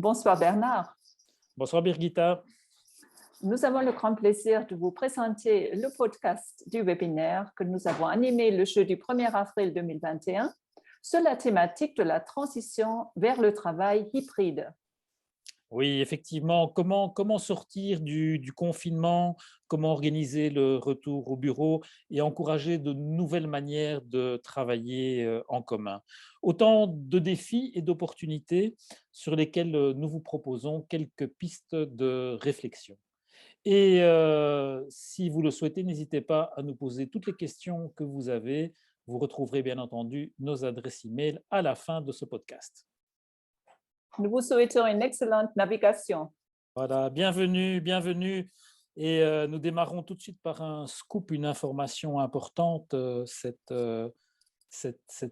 Bonsoir Bernard. Bonsoir Birgitta. Nous avons le grand plaisir de vous présenter le podcast du webinaire que nous avons animé le jeudi 1er avril 2021 sur la thématique de la transition vers le travail hybride. Oui, effectivement, comment sortir du confinement, comment organiser le retour au bureau et encourager de nouvelles manières de travailler en commun. Autant de défis et d'opportunités sur lesquels nous vous proposons quelques pistes de réflexion. Et si vous le souhaitez, n'hésitez pas à nous poser toutes les questions que vous avez. Vous retrouverez bien entendu nos adresses e-mail à la fin de ce podcast. Nous vous souhaitons une excellente navigation. Voilà, bienvenue. Et nous démarrons tout de suite par un scoop, une information importante, cette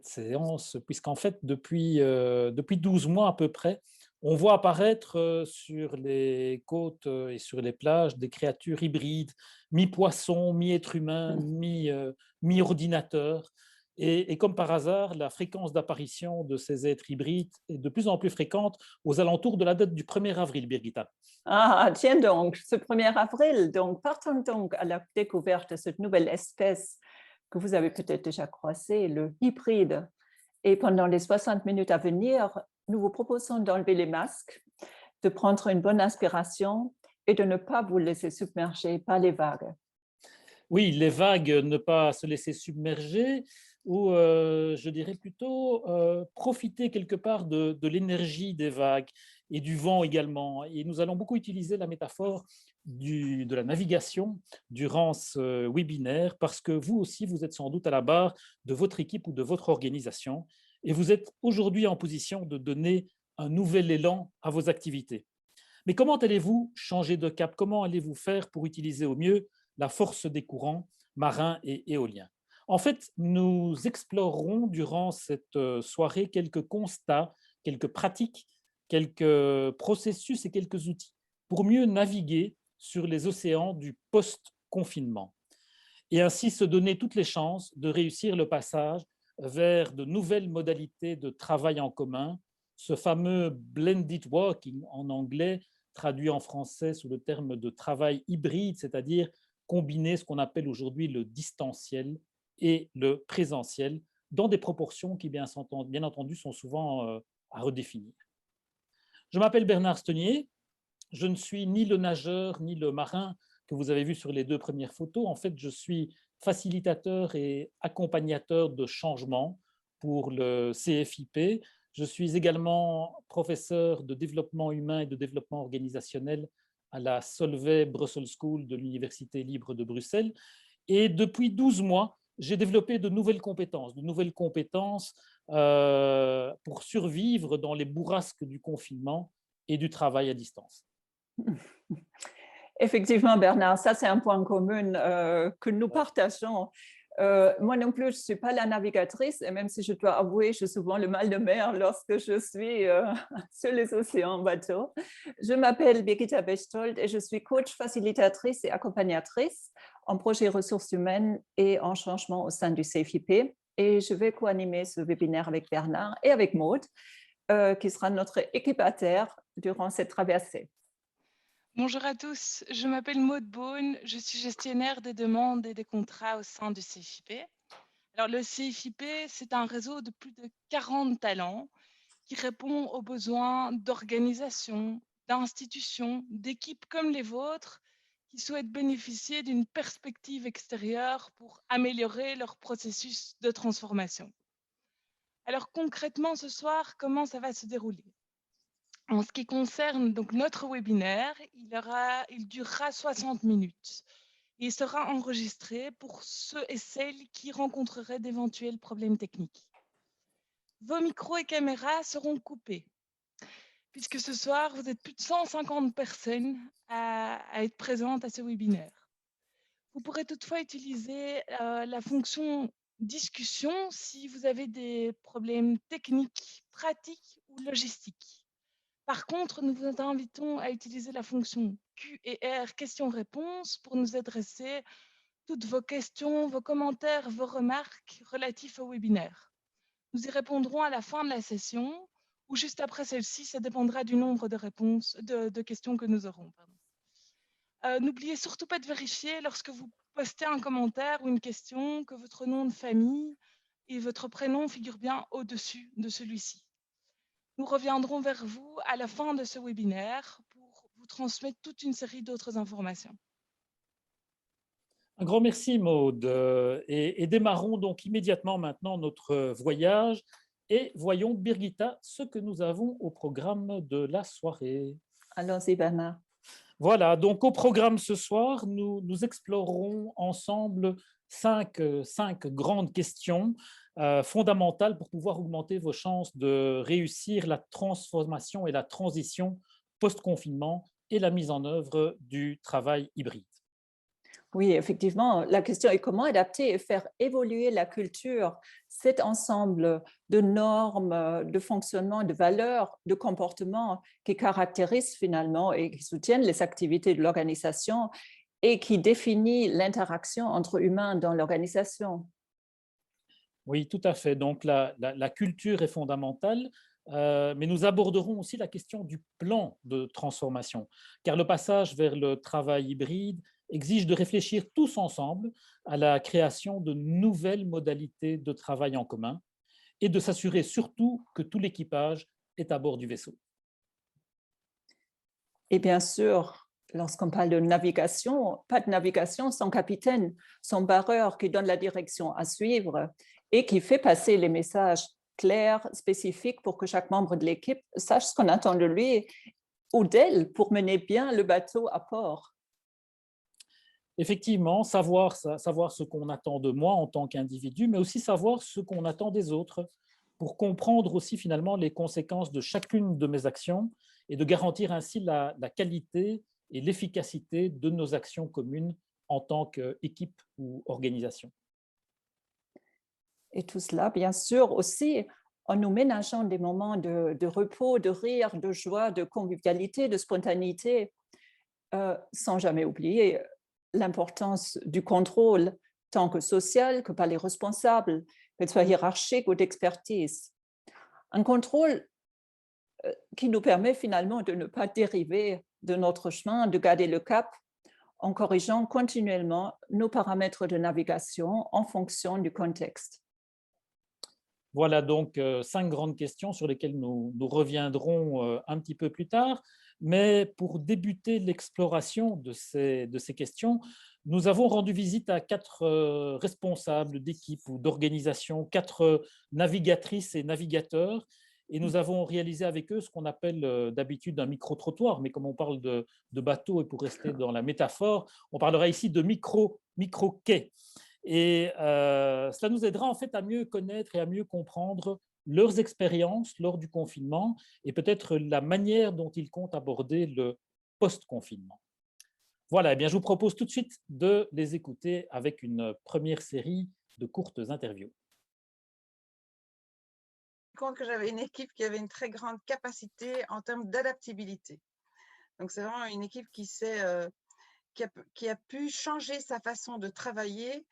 séance, puisqu'en fait, depuis 12 mois à peu près, on voit apparaître sur les côtes et sur les plages des créatures hybrides, mi-poisson, mi-être humain, mi-ordinateur. Et comme par hasard, la fréquence d'apparition de ces êtres hybrides est de plus en plus fréquente aux alentours de la date du 1er avril, Birgitta. Ah, tiens donc, ce 1er avril, donc partons donc à la découverte de cette nouvelle espèce que vous avez peut-être déjà croisée, le hybride. Et pendant les 60 minutes à venir, nous vous proposons d'enlever les masques, de prendre une bonne inspiration et de ne pas vous laisser submerger par les vagues. Oui, les vagues, ne pas se laisser submerger ou je dirais plutôt profiter quelque part de l'énergie des vagues et du vent également. Et nous allons beaucoup utiliser la métaphore de la navigation durant ce webinaire parce que vous aussi, vous êtes sans doute à la barre de votre équipe ou de votre organisation et vous êtes aujourd'hui en position de donner un nouvel élan à vos activités. Mais comment allez-vous changer de cap? Comment allez-vous faire pour utiliser au mieux la force des courants marins et éoliens? En fait, nous explorerons durant cette soirée quelques constats, quelques pratiques, quelques processus et quelques outils pour mieux naviguer sur les océans du post-confinement et ainsi se donner toutes les chances de réussir le passage vers de nouvelles modalités de travail en commun, ce fameux blended working en anglais, traduit en français sous le terme de travail hybride, c'est-à-dire combiner ce qu'on appelle aujourd'hui le distanciel et le présentiel dans des proportions qui, bien entendu, sont souvent à redéfinir. Je m'appelle Bernard Stenier, je ne suis ni le nageur ni le marin que vous avez vu sur les deux premières photos. En fait, je suis facilitateur et accompagnateur de changement pour le CFIP. Je suis également professeur de développement humain et de développement organisationnel à la Solvay Brussels School de l'Université libre de Bruxelles. Et depuis 12 mois, j'ai développé de nouvelles compétences pour survivre dans les bourrasques du confinement et du travail à distance. Effectivement, Bernard, ça c'est un point commun que nous partageons. Moi non plus, je ne suis pas la navigatrice et même si je dois avouer, j'ai souvent le mal de mer lorsque je suis sur les océans en bateau. Je m'appelle Birgitta Bechtold et je suis coach, facilitatrice et accompagnatrice en projet ressources humaines et en changement au sein du CFIP. Et je vais co-animer ce webinaire avec Bernard et avec Maud, qui sera notre équipataire durant cette traversée. Bonjour à tous, je m'appelle Maud Beaune, je suis gestionnaire des demandes et des contrats au sein du CFIP. Alors le CFIP, c'est un réseau de plus de 40 talents qui répond aux besoins d'organisations, d'institutions, d'équipes comme les vôtres qui souhaitent bénéficier d'une perspective extérieure pour améliorer leur processus de transformation. Alors concrètement ce soir, comment ça va se dérouler ? En ce qui concerne donc notre webinaire, il durera 60 minutes et il sera enregistré pour ceux et celles qui rencontreraient d'éventuels problèmes techniques. Vos micros et caméras seront coupés, puisque ce soir, vous êtes plus de 150 personnes à être présentes à ce webinaire. Vous pourrez toutefois utiliser la fonction discussion si vous avez des problèmes techniques, pratiques ou logistiques. Par contre, nous vous invitons à utiliser la fonction Q&R questions-réponses pour nous adresser toutes vos questions, vos commentaires, vos remarques relatifs au webinaire. Nous y répondrons à la fin de la session ou juste après celle-ci, ça dépendra du nombre de réponses, de questions que nous aurons. Pardon. N'oubliez surtout pas de vérifier lorsque vous postez un commentaire ou une question que votre nom de famille et votre prénom figurent bien au-dessus de celui-ci. Nous reviendrons vers vous à la fin de ce webinaire pour vous transmettre toute une série d'autres informations. Un grand merci, Maude. Et démarrons donc immédiatement maintenant notre voyage et voyons, Birgitta, ce que nous avons au programme de la soirée. Allons-y, Bernard. Voilà, donc au programme ce soir, nous explorerons ensemble cinq grandes questions fondamentales pour pouvoir augmenter vos chances de réussir la transformation et la transition post-confinement et la mise en œuvre du travail hybride. Oui, effectivement, la question est comment adapter et faire évoluer la culture, cet ensemble de normes, de fonctionnement, de valeurs, de comportements qui caractérisent finalement et qui soutiennent les activités de l'organisation et qui définit l'interaction entre humains dans l'organisation. Oui, tout à fait. Donc, la culture est fondamentale, mais nous aborderons aussi la question du plan de transformation, car le passage vers le travail hybride exige de réfléchir tous ensemble à la création de nouvelles modalités de travail en commun et de s'assurer surtout que tout l'équipage est à bord du vaisseau. Et bien sûr, lorsqu'on parle de navigation, pas de navigation sans capitaine, sans barreur qui donne la direction à suivre et qui fait passer les messages clairs, spécifiques pour que chaque membre de l'équipe sache ce qu'on attend de lui ou d'elle pour mener bien le bateau à port. Effectivement, savoir ce qu'on attend de moi en tant qu'individu, mais aussi savoir ce qu'on attend des autres, pour comprendre aussi finalement les conséquences de chacune de mes actions et de garantir ainsi la qualité et l'efficacité de nos actions communes en tant qu'équipe ou organisation. Et tout cela, bien sûr, aussi en nous ménageant des moments de repos, de rire, de joie, de convivialité, de spontanéité, sans jamais oublier l'importance du contrôle, tant que social que par les responsables, qu'elle soit hiérarchique ou d'expertise. Un contrôle qui nous permet finalement de ne pas dériver de notre chemin, de garder le cap en corrigeant continuellement nos paramètres de navigation en fonction du contexte. Voilà donc 5 grandes questions sur lesquelles nous reviendrons un petit peu plus tard. Mais pour débuter l'exploration de ces questions, nous avons rendu visite à 4 responsables d'équipe ou d'organisation, 4 navigatrices et navigateurs, et nous avons réalisé avec eux ce qu'on appelle d'habitude un micro-trottoir, mais comme on parle de bateau et pour rester dans la métaphore, on parlera ici de micro-quai. Et cela nous aidera en fait à mieux connaître et à mieux comprendre leurs expériences lors du confinement et peut-être la manière dont ils comptent aborder le post-confinement. Voilà, eh bien, je vous propose tout de suite de les écouter avec une première série de courtes interviews. Compte que j'avais une équipe qui avait une très grande capacité en termes d'adaptabilité. Donc, c'est vraiment une équipe qui a pu changer sa façon de travailler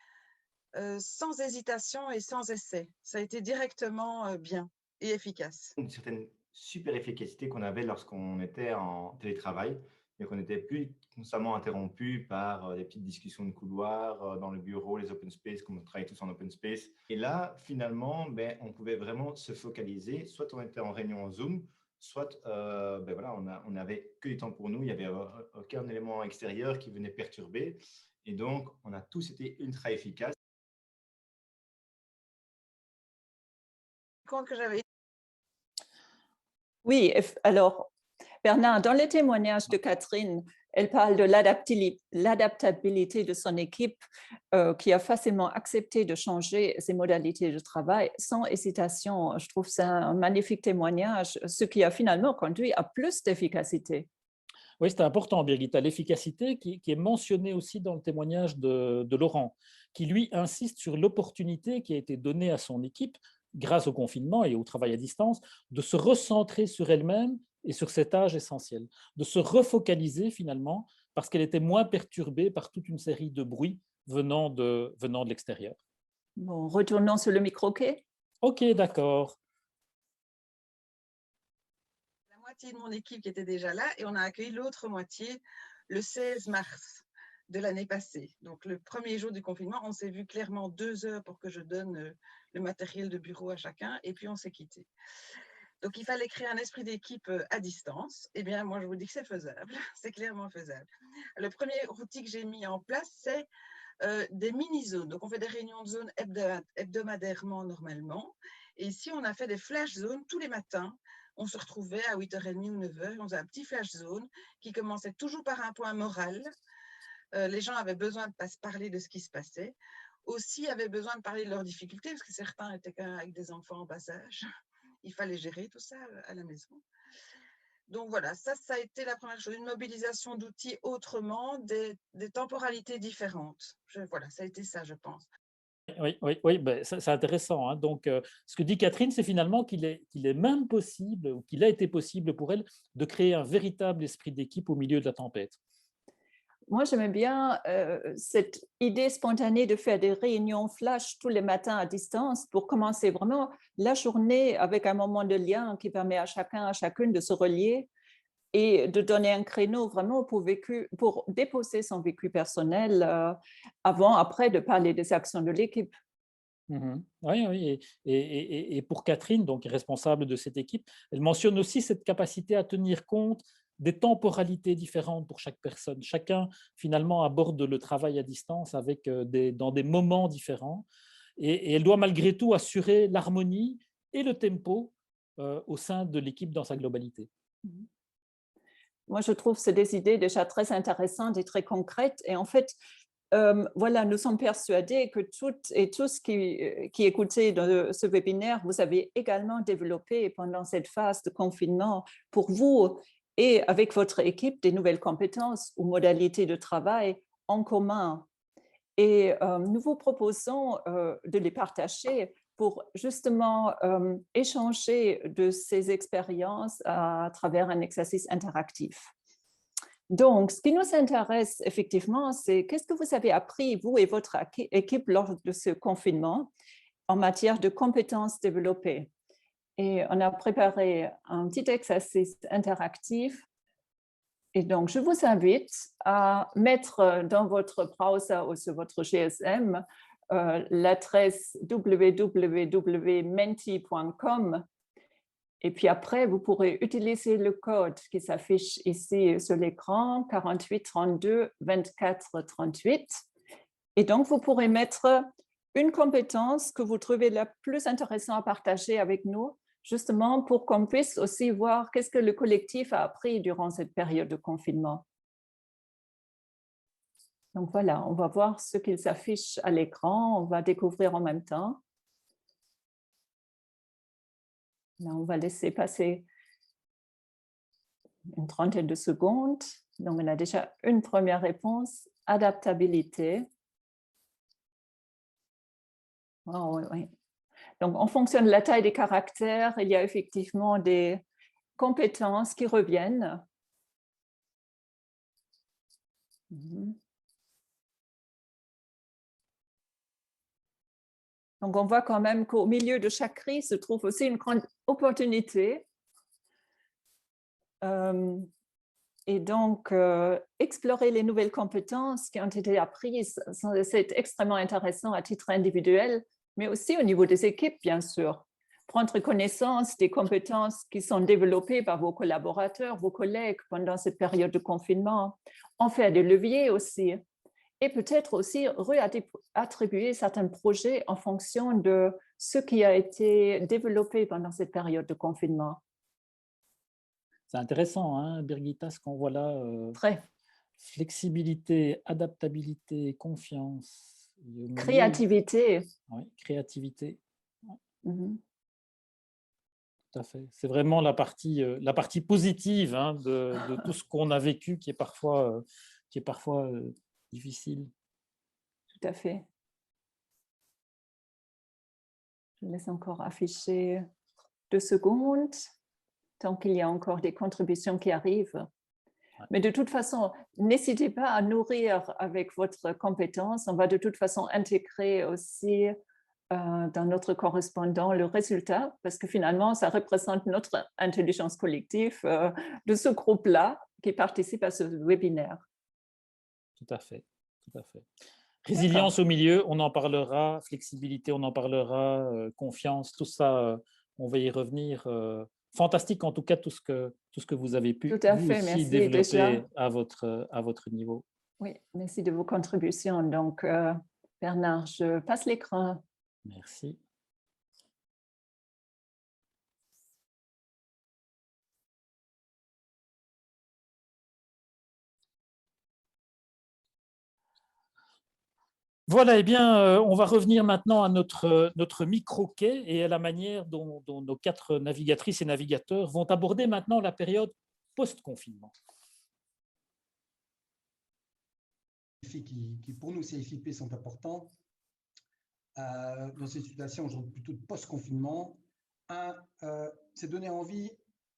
sans hésitation et sans essai. Ça a été directement bien et efficace. Une certaine super efficacité qu'on avait lorsqu'on était en télétravail et qu'on n'était plus constamment interrompu par des petites discussions de couloir dans le bureau, les open space, comme on travaille tous en open space. Et là, finalement, on pouvait vraiment se focaliser. Soit on était en réunion en Zoom, soit voilà, on n'avait que du temps pour nous. Il n'y avait aucun élément extérieur qui venait perturber. Et donc, on a tous été ultra efficaces. Compte que j'avais. Oui, alors, Bernard, dans les témoignages de Catherine, elle parle de l'adaptabilité de son équipe qui a facilement accepté de changer ses modalités de travail sans hésitation. Je trouve ça un magnifique témoignage, ce qui a finalement conduit à plus d'efficacité. Oui, c'est important, Birgitta, l'efficacité qui est mentionnée aussi dans le témoignage de Laurent, qui lui insiste sur l'opportunité qui a été donnée à son équipe grâce au confinement et au travail à distance, de se recentrer sur elle-même et sur cet âge essentiel, de se refocaliser finalement parce qu'elle était moins perturbée par toute une série de bruits venant de l'extérieur. Bon, retournons sur le micro-quai. Ok, d'accord. moitié de mon équipe qui était déjà là et on a accueilli l'autre moitié le 16 mars de l'année passée. Donc, le premier jour du confinement, on s'est vu clairement 2 heures pour que je donne le matériel de bureau à chacun et puis on s'est quitté. Donc, il fallait créer un esprit d'équipe à distance. Eh bien, moi, je vous dis que c'est faisable. C'est clairement faisable. Le premier outil que j'ai mis en place, c'est des mini-zones. Donc, on fait des réunions de zones hebdomadairement normalement. Et ici, on a fait des flash zones tous les matins. On se retrouvait à 8h30 ou 9h. On faisait un petit flash zone qui commençait toujours par un point moral. Les gens avaient besoin de parler de ce qui se passait. Aussi, avaient besoin de parler de leurs difficultés, parce que certains étaient quand même avec des enfants en bas âge. Il fallait gérer tout ça à la maison. Donc voilà, ça a été la première chose, une mobilisation d'outils autrement, des temporalités différentes. Voilà, ça a été ça, je pense. Oui, ben, c'est intéressant. Hein. Donc, ce que dit Catherine, c'est finalement qu'il est même possible, ou qu'il a été possible pour elle, de créer un véritable esprit d'équipe au milieu de la tempête. Moi, j'aimais bien cette idée spontanée de faire des réunions flash tous les matins à distance pour commencer vraiment la journée avec un moment de lien qui permet à chacun, à chacune de se relier et de donner un créneau vraiment pour déposer son vécu personnel avant, après, de parler des actions de l'équipe. Oui. Et pour Catherine, donc responsable de cette équipe, elle mentionne aussi cette capacité à tenir compte des temporalités différentes pour chaque personne. Chacun, finalement, aborde le travail à distance dans des moments différents. Et elle doit malgré tout assurer l'harmonie et le tempo au sein de l'équipe dans sa globalité. Moi, je trouve que c'est des idées déjà très intéressantes et très concrètes. Et en fait, voilà, nous sommes persuadés que toutes et tous qui écoutez dans ce webinaire, vous avez également développé pendant cette phase de confinement pour vous et avec votre équipe des nouvelles compétences ou modalités de travail en commun. Et nous vous proposons de les partager pour justement échanger de ces expériences à travers un exercice interactif. Donc, ce qui nous intéresse effectivement, c'est qu'est-ce que vous avez appris, vous et votre équipe, lors de ce confinement en matière de compétences développées. Et on a préparé un petit exercice interactif. Et donc, je vous invite à mettre dans votre browser ou sur votre GSM l'adresse www.menti.com. Et puis après, vous pourrez utiliser le code qui s'affiche ici sur l'écran, 48 32 24 38. Et donc, vous pourrez mettre une compétence que vous trouvez la plus intéressante à partager avec nous, justement pour qu'on puisse aussi voir qu'est-ce que le collectif a appris durant cette période de confinement. Donc voilà, on va voir ce qu'il s'affiche à l'écran, on va découvrir en même temps. Là, on va laisser passer une trentaine de secondes. Donc, on a déjà une première réponse, adaptabilité. Oh, oui. Donc, en fonction de la taille des caractères, il y a effectivement des compétences qui reviennent. Donc, on voit quand même qu'au milieu de chaque crise se trouve aussi une grande opportunité. Et donc, explorer les nouvelles compétences qui ont été apprises, c'est extrêmement intéressant à titre individuel, mais aussi au niveau des équipes, bien sûr. Prendre connaissance des compétences qui sont développées par vos collaborateurs, vos collègues pendant cette période de confinement, en faire des leviers aussi, et peut-être aussi réattribuer certains projets en fonction de ce qui a été développé pendant cette période de confinement. C'est intéressant, hein, Birgitta, ce qu'on voit là. Très. Flexibilité, adaptabilité, confiance. Créativité. Oui, créativité. Mm-hmm. Tout à fait. C'est vraiment la partie positive hein, de tout ce qu'on a vécu qui est parfois difficile. Tout à fait. Je laisse encore afficher 2 secondes. Tant qu'il y a encore des contributions qui arrivent. Mais de toute façon, n'hésitez pas à nourrir avec votre compétence. On va de toute façon intégrer aussi dans notre correspondant le résultat, parce que finalement, ça représente notre intelligence collective de ce groupe-là qui participe à ce webinaire. Tout à fait, tout à fait. Résilience au milieu, on en parlera, flexibilité, on en parlera, confiance, tout ça, on va y revenir. Fantastique en tout cas tout ce que vous avez pu Tout à vous fait, aussi merci développer déjà. à votre niveau. Oui, merci de vos contributions. Donc, Bernard, je passe l'écran. Merci. Voilà, eh bien, on va revenir maintenant à notre micro-quai et à la manière dont nos 4 navigatrices et navigateurs vont aborder maintenant la période post-confinement. Les défis qui, pour nous, CFIP, sont importants dans cette situation aujourd'hui plutôt de post-confinement. C'est donner envie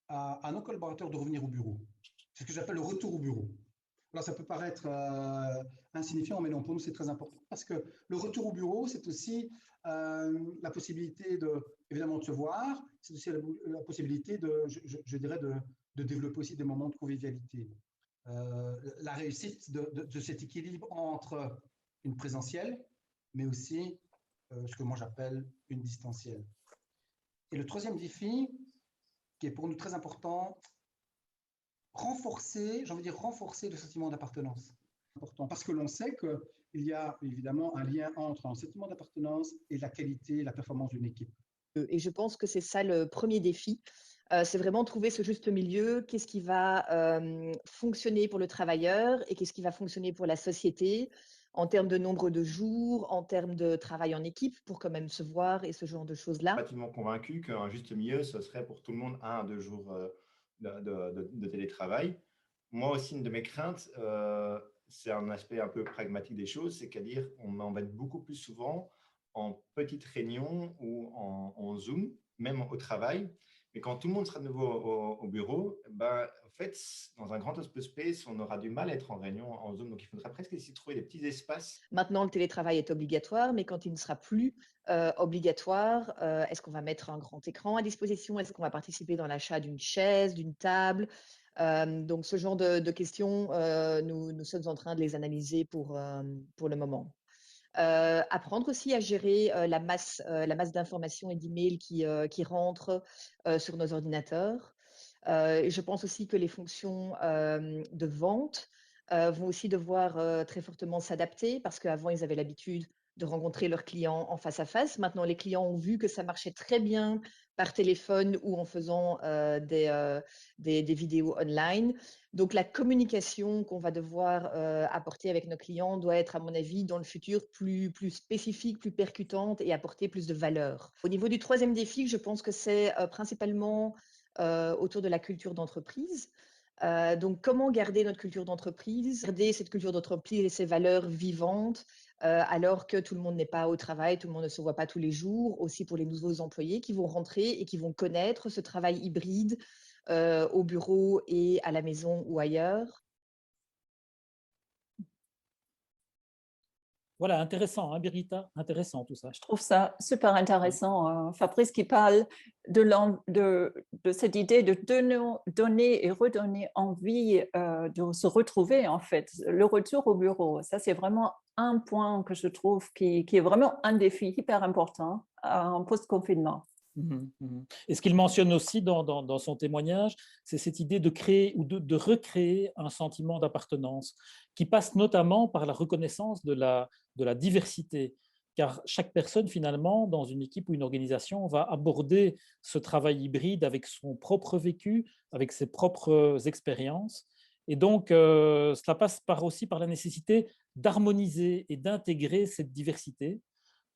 à nos collaborateurs de revenir au bureau. C'est ce que j'appelle le retour au bureau. Alors, ça peut paraître insignifiant, mais non, pour nous, c'est très important parce que le retour au bureau, c'est aussi la possibilité évidemment de se voir, c'est aussi la possibilité je dirais, de développer aussi des moments de convivialité. La réussite de cet équilibre entre une présentielle, mais aussi ce que moi j'appelle une distancielle. Et le troisième défi, qui est pour nous très important, renforcer le sentiment d'appartenance. Important, parce que l'on sait qu'il y a évidemment un lien entre un sentiment d'appartenance et la qualité et la performance d'une équipe. Et je pense que c'est ça le premier défi. C'est vraiment trouver ce juste milieu, qu'est-ce qui va fonctionner pour le travailleur et qu'est-ce qui va fonctionner pour la société en termes de nombre de jours, en termes de travail en équipe pour quand même se voir et ce genre de choses-là. Pratiquement convaincu qu'un juste milieu, ce serait pour tout le monde 1 à 2 jours de télétravail. Moi aussi, une de mes craintes, c'est un aspect un peu pragmatique des choses, c'est qu'à dire on m'embête beaucoup plus souvent en petites réunions ou en Zoom, même au travail. Mais quand tout le monde sera de nouveau au bureau, ben, en fait, dans un grand open space, on aura du mal à être en réunion en Zoom. Donc, il faudra presque essayer de trouver des petits espaces. Maintenant, le télétravail est obligatoire, mais quand il ne sera plus obligatoire, est-ce qu'on va mettre un grand écran à disposition? Est-ce qu'on va participer dans l'achat d'une chaise, d'une table? Donc, ce genre de questions, nous sommes en train de les analyser pour le moment. Apprendre aussi à gérer la masse d'informations et d'emails qui rentrent sur nos ordinateurs. Et je pense aussi que les fonctions de vente vont aussi devoir très fortement s'adapter parce qu'avant, ils avaient l'habitude de rencontrer leurs clients en face à face. Maintenant, les clients ont vu que ça marchait très bien par téléphone ou en faisant des vidéos online. Donc, la communication qu'on va devoir apporter avec nos clients doit être, à mon avis, dans le futur, plus spécifique, plus percutante et apporter plus de valeur. Au niveau du troisième défi, je pense que c'est principalement autour de la culture d'entreprise. Donc, comment garder notre culture d'entreprise, garder cette culture d'entreprise et ses valeurs vivantes alors que tout le monde n'est pas au travail, tout le monde ne se voit pas tous les jours, aussi pour les nouveaux employés qui vont rentrer et qui vont connaître ce travail hybride au bureau et à la maison ou ailleurs. Voilà, intéressant, hein, Birgitta, intéressant tout ça. Je trouve ça super intéressant, Fabrice, qui parle de cette idée de donner et redonner envie de se retrouver, en fait. Le retour au bureau, ça, c'est vraiment un point que je trouve qui est vraiment un défi hyper important en post-confinement. Et ce qu'il mentionne aussi dans son témoignage, c'est cette idée de créer ou de recréer un sentiment d'appartenance qui passe notamment par la reconnaissance de la diversité. Car chaque personne, finalement, dans une équipe ou une organisation, va aborder ce travail hybride avec son propre vécu, avec ses propres expériences. Et donc, cela passe aussi par la nécessité d'harmoniser et d'intégrer cette diversité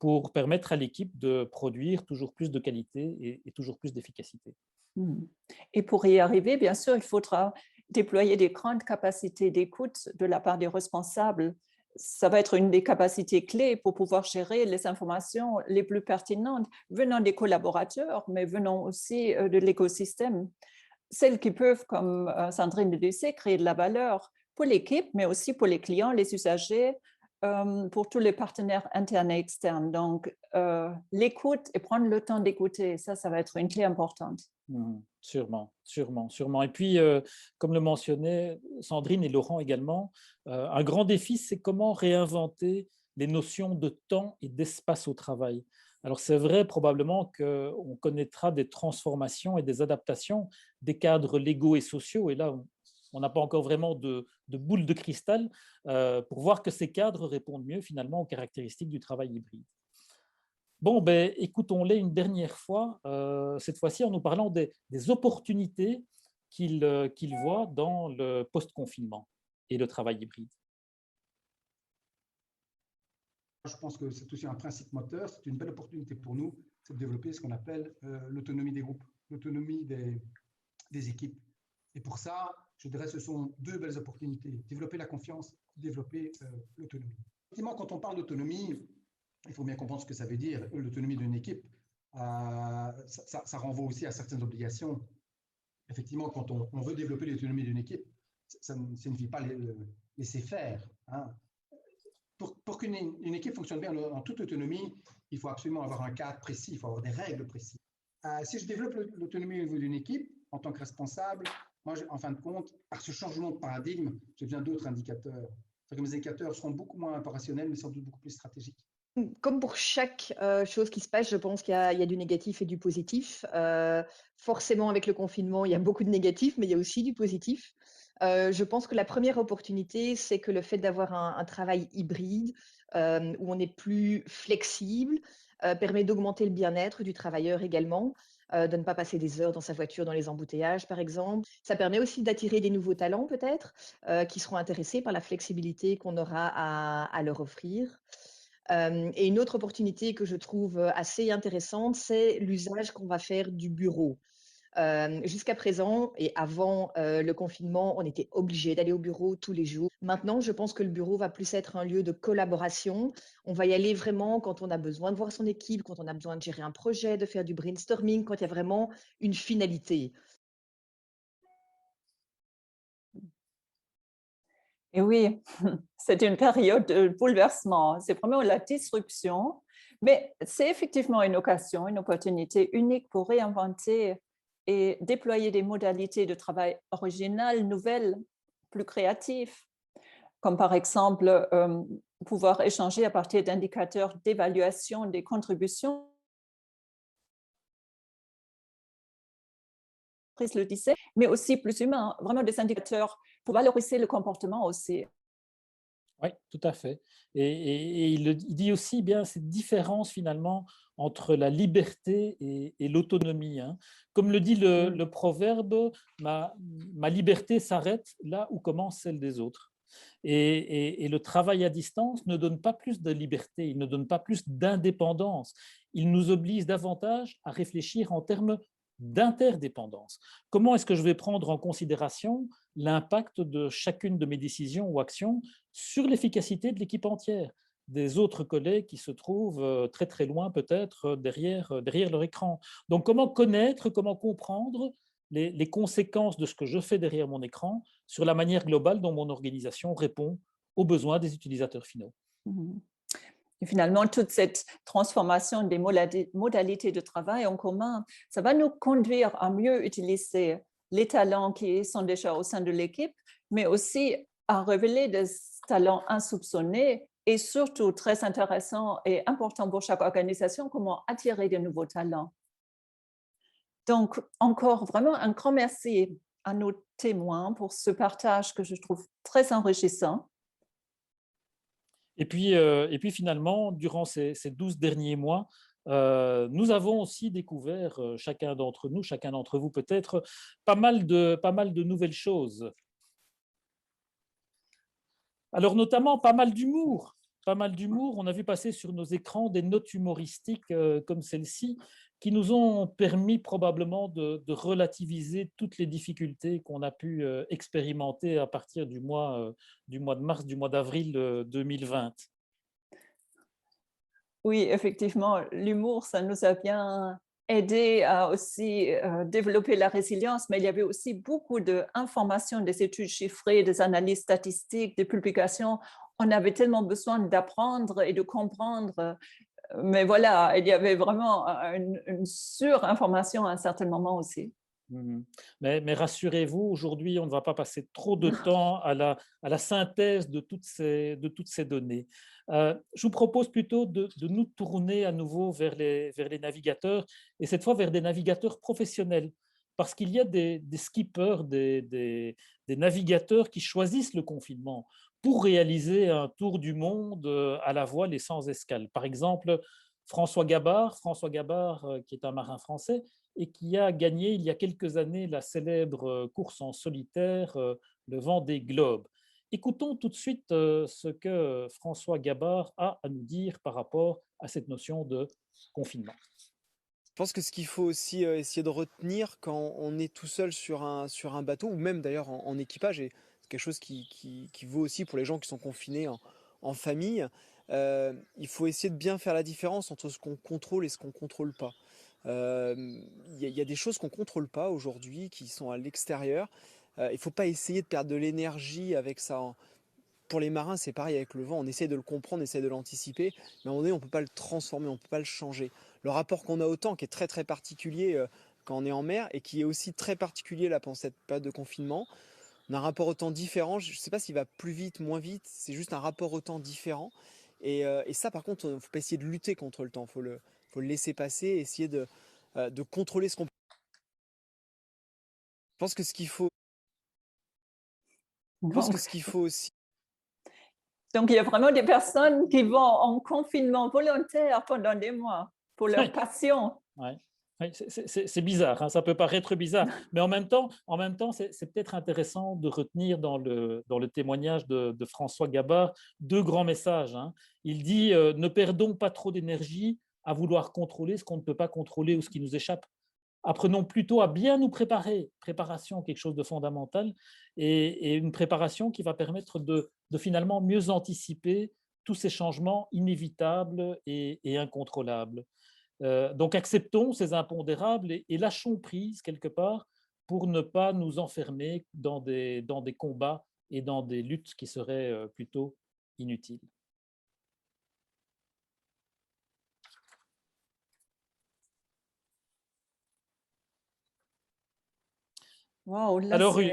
pour permettre à l'équipe de produire toujours plus de qualité et toujours plus d'efficacité. Et pour y arriver, bien sûr, il faudra déployer des grandes capacités d'écoute de la part des responsables. Ça va être une des capacités clés pour pouvoir gérer les informations les plus pertinentes venant des collaborateurs, mais venant aussi de l'écosystème. Celles qui peuvent, comme Sandrine le disait, créer de la valeur pour l'équipe, mais aussi pour les clients, les usagers, pour tous les partenaires internes et externes. Donc, l'écoute et prendre le temps d'écouter, ça va être une clé importante. Sûrement, sûrement, sûrement. Et puis, comme le mentionnaient Sandrine et Laurent également, un grand défi, c'est comment réinventer les notions de temps et d'espace au travail. Alors, c'est vrai probablement qu'on connaîtra des transformations et des adaptations des cadres légaux et sociaux. Et là, on n'a pas encore vraiment de boule de cristal pour voir que ces cadres répondent mieux finalement aux caractéristiques du travail hybride. Bon, ben, écoutons-les une dernière fois, cette fois-ci en nous parlant des opportunités qu'ils voient dans le post-confinement et le travail hybride. Je pense que c'est aussi un principe moteur, c'est une belle opportunité pour nous, c'est de développer ce qu'on appelle l'autonomie des groupes, l'autonomie des équipes. Et pour ça, je dirais que ce sont deux belles opportunités, développer la confiance, développer l'autonomie. Effectivement, quand on parle d'autonomie, il faut bien comprendre ce que ça veut dire, l'autonomie d'une équipe. Ça renvoie aussi à certaines obligations. Effectivement, quand on veut développer l'autonomie d'une équipe, ça ne signifie pas laisser faire. Hein. Pour qu'une équipe fonctionne bien en toute autonomie, il faut absolument avoir un cadre précis, il faut avoir des règles précises. Si je développe l'autonomie au niveau d'une équipe, en tant que responsable, moi, en fin de compte, par ce changement de paradigme, j'ai besoin d'autres indicateurs. Que mes indicateurs seront beaucoup moins opérationnels, mais sans doute beaucoup plus stratégiques. Comme pour chaque chose qui se passe, je pense qu'il y a du négatif et du positif. Forcément, avec le confinement, il y a beaucoup de négatifs, mais il y a aussi du positif. Je pense que la première opportunité, c'est que le fait d'avoir un travail hybride, où on est plus flexible, permet d'augmenter le bien-être du travailleur également, de ne pas passer des heures dans sa voiture dans les embouteillages, par exemple. Ça permet aussi d'attirer des nouveaux talents, peut-être, qui seront intéressés par la flexibilité qu'on aura à leur offrir. Et une autre opportunité que je trouve assez intéressante, c'est l'usage qu'on va faire du bureau. Jusqu'à présent et avant le confinement, on était obligé d'aller au bureau tous les jours. Maintenant, je pense que le bureau va plus être un lieu de collaboration. On va y aller vraiment quand on a besoin de voir son équipe, quand on a besoin de gérer un projet, de faire du brainstorming, quand il y a vraiment une finalité. Et oui, c'est une période de bouleversement, c'est vraiment la disruption, mais c'est effectivement une occasion, une opportunité unique pour réinventer et déployer des modalités de travail originales, nouvelles, plus créatives, comme par exemple pouvoir échanger à partir d'indicateurs d'évaluation des contributions. Le disait, mais aussi plus humain, vraiment des indicateurs pour valoriser le comportement aussi. Oui, tout à fait. Et il dit aussi bien cette différence finalement entre la liberté et l'autonomie. Hein. Comme le dit le proverbe, ma liberté s'arrête là où commence celle des autres. Et le travail à distance ne donne pas plus de liberté, il ne donne pas plus d'indépendance. Il nous oblige davantage à réfléchir en termes d'interdépendance. Comment est-ce que je vais prendre en considération l'impact de chacune de mes décisions ou actions sur l'efficacité de l'équipe entière, des autres collègues qui se trouvent très très loin peut-être derrière leur écran. Donc comment connaître, comment comprendre les conséquences de ce que je fais derrière mon écran sur la manière globale dont mon organisation répond aux besoins des utilisateurs finaux. Et finalement, toute cette transformation des modalités de travail en commun, ça va nous conduire à mieux utiliser les talents qui sont déjà au sein de l'équipe, mais aussi à révéler des talents insoupçonnés et surtout très intéressant et important pour chaque organisation, comment attirer de nouveaux talents. Donc, encore vraiment un grand merci à nos témoins pour ce partage que je trouve très enrichissant. Et puis finalement, durant ces 12 derniers mois, nous avons aussi découvert, chacun d'entre nous, chacun d'entre vous peut-être, pas mal de nouvelles choses. Alors notamment pas mal d'humour. On a vu passer sur nos écrans des notes humoristiques comme celle-ci qui nous ont permis probablement de relativiser toutes les difficultés qu'on a pu expérimenter à partir du mois de mars, du mois d'avril 2020. Oui, effectivement, l'humour, ça nous a bien aidé à aussi développer la résilience, mais il y avait aussi beaucoup d'informations, des études chiffrées, des analyses statistiques, des publications on avait tellement besoin d'apprendre et de comprendre. Mais voilà, il y avait vraiment une surinformation à un certain moment aussi. Mais rassurez-vous, aujourd'hui, on ne va pas passer trop de temps à la synthèse de toutes ces données. Je vous propose plutôt de nous tourner à nouveau vers les navigateurs, et cette fois vers des navigateurs professionnels, parce qu'il y a des skippers, des navigateurs qui choisissent le confinement pour réaliser un tour du monde à la voile et sans escale. Par exemple, François Gabard, qui est un marin français, et qui a gagné il y a quelques années la célèbre course en solitaire, le Vendée Globe. Écoutons tout de suite ce que François Gabard a à nous dire par rapport à cette notion de confinement. Je pense que ce qu'il faut aussi essayer de retenir quand on est tout seul sur un bateau, ou même d'ailleurs en équipage, et c'est quelque chose qui vaut aussi pour les gens qui sont confinés en famille, il faut essayer de bien faire la différence entre ce qu'on contrôle et ce qu'on ne contrôle pas. Il y a des choses qu'on ne contrôle pas aujourd'hui, qui sont à l'extérieur. Il ne faut pas essayer de perdre de l'énergie avec ça. Pour les marins, c'est pareil avec le vent, on essaie de le comprendre, on essaie de l'anticiper, mais à un moment donné, on ne peut pas le transformer, on ne peut pas le changer. Le rapport qu'on a au temps, qui est très très particulier quand on est en mer, et qui est aussi très particulier là pendant cette période de confinement, on a un rapport au temps différent. Je ne sais pas s'il va plus vite, moins vite, c'est juste un rapport au temps différent. Et ça, par contre, il ne faut pas essayer de lutter contre le temps, il faut le laisser passer, essayer de contrôler ce qu'on peut. Je pense que ce qu'il faut aussi. Donc, il y a vraiment des personnes qui vont en confinement volontaire pendant des mois pour leur passion. Ouais. Oui, c'est bizarre, hein, ça peut paraître bizarre, mais en même temps, c'est peut-être intéressant de retenir dans le témoignage de François Gabard deux grands messages. Hein. Il dit ne perdons pas trop d'énergie à vouloir contrôler ce qu'on ne peut pas contrôler ou ce qui nous échappe. Apprenons plutôt à bien nous préparer. Préparation, quelque chose de fondamental, et une préparation qui va permettre de finalement mieux anticiper tous ces changements inévitables et incontrôlables. Donc acceptons ces impondérables et lâchons prise quelque part pour ne pas nous enfermer dans des combats et dans des luttes qui seraient plutôt inutiles. Wow, là, Alors oui,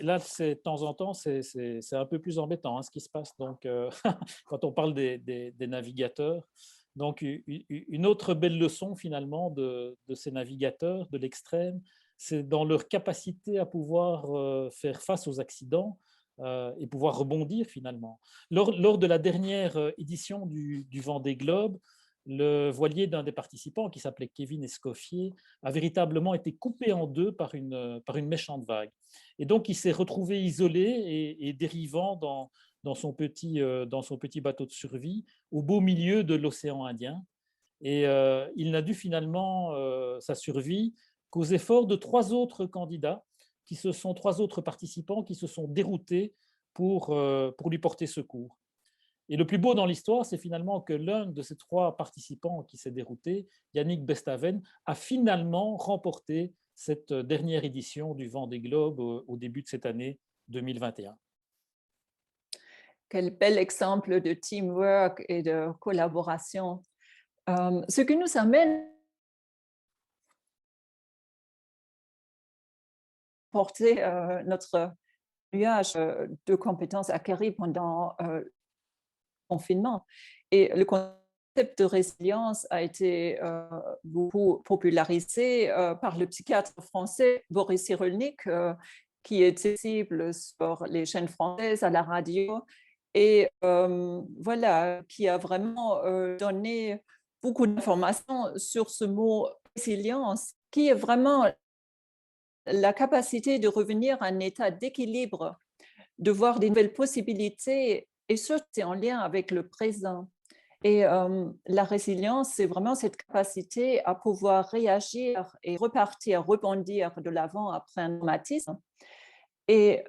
là, de temps en temps, c'est un peu plus embêtant hein, ce qui se passe donc, quand on parle des navigateurs. Donc, une autre belle leçon finalement de ces navigateurs de l'extrême, c'est dans leur capacité à pouvoir faire face aux accidents et pouvoir rebondir finalement. Lors de la dernière édition du Vendée Globe, le voilier d'un des participants, qui s'appelait Kevin Escoffier, a véritablement été coupé en deux par une méchante vague. Et donc, il s'est retrouvé isolé et dérivant dans son petit bateau de survie au beau milieu de l'océan Indien. Et il n'a dû finalement sa survie qu'aux efforts de trois autres participants qui se sont déroutés pour lui porter secours. Et le plus beau dans l'histoire, c'est finalement que l'un de ces trois participants qui s'est dérouté, Yannick Bestaven, a finalement remporté cette dernière édition du Vendée Globe au début de cette année 2021. Quel bel exemple de teamwork et de collaboration. Ce qui nous amène à porter notre nuage de compétences acquises pendant le confinement. Et le concept de résilience a été beaucoup popularisé par le psychiatre français Boris Cyrulnik, qui est accessible sur les chaînes françaises, à la radio, et voilà, qui a vraiment donné beaucoup d'informations sur ce mot résilience, qui est vraiment la capacité de revenir à un état d'équilibre, de voir des nouvelles possibilités, et ça, c'est en lien avec le présent. Et la résilience, c'est vraiment cette capacité à pouvoir réagir et repartir, rebondir de l'avant après un traumatisme. Et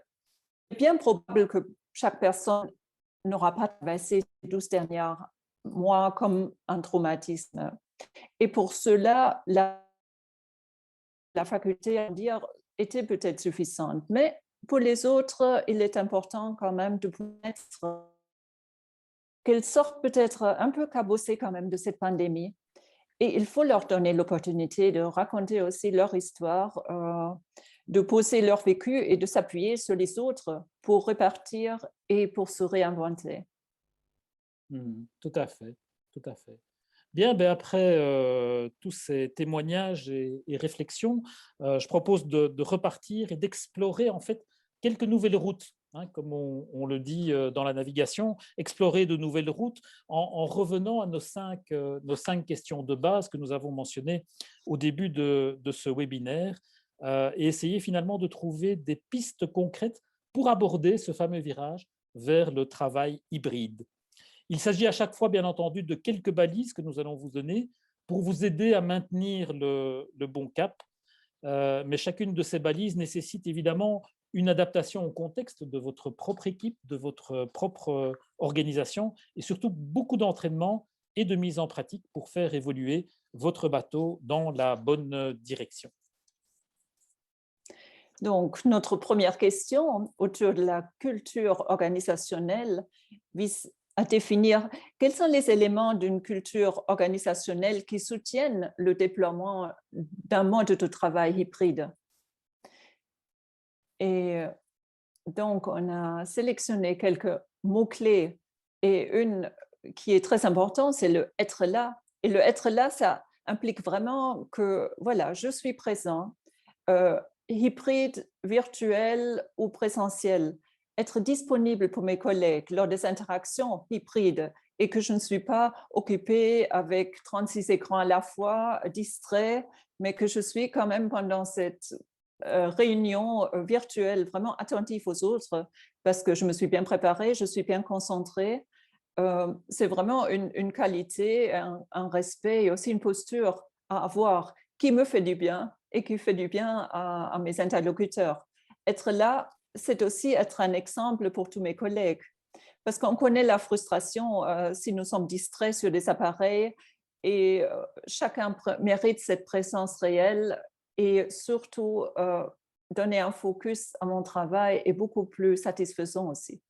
c'est bien probable que chaque personne n'aura pas traversé ces 12 derniers mois comme un traumatisme. Et pour cela, la faculté à dire était peut-être suffisante. Mais pour les autres, il est important quand même de mettre qu'elles sortent peut-être un peu cabossées quand même de cette pandémie. Et il faut leur donner l'opportunité de raconter aussi leur histoire, de poser leur vécu et de s'appuyer sur les autres pour repartir et pour se réinventer. Tout à fait, tout à fait. Bien, ben après tous ces témoignages et réflexions, je propose de repartir et d'explorer en fait quelques nouvelles routes, hein, comme on le dit dans la navigation, explorer de nouvelles routes en revenant à nos cinq questions de base que nous avons mentionnées au début de ce webinaire et essayer finalement de trouver des pistes concrètes pour aborder ce fameux virage vers le travail hybride. Il s'agit à chaque fois, bien entendu, de quelques balises que nous allons vous donner pour vous aider à maintenir le bon cap. Mais chacune de ces balises nécessite évidemment une adaptation au contexte de votre propre équipe, de votre propre organisation et surtout beaucoup d'entraînement et de mise en pratique pour faire évoluer votre bateau dans la bonne direction. Donc, notre première question autour de la culture organisationnelle vise à définir quels sont les éléments d'une culture organisationnelle qui soutiennent le déploiement d'un mode de travail hybride. Et donc, on a sélectionné quelques mots-clés et une qui est très importante, c'est le être là. Et le être là, ça implique vraiment que, voilà, je suis présent, hybride, virtuel ou présentiel, être disponible pour mes collègues lors des interactions hybrides et que je ne suis pas occupée avec 36 écrans à la fois, distrait, mais que je suis quand même pendant cette réunion virtuelle vraiment attentive aux autres parce que je me suis bien préparée, je suis bien concentrée. C'est vraiment une qualité, un respect et aussi une posture à avoir qui me fait du bien et qui fait du bien à mes interlocuteurs. Être là, c'est aussi être un exemple pour tous mes collègues. Parce qu'on connaît la frustration si nous sommes distraits sur des appareils et chacun mérite cette présence réelle et surtout donner un focus à mon travail est beaucoup plus satisfaisant aussi.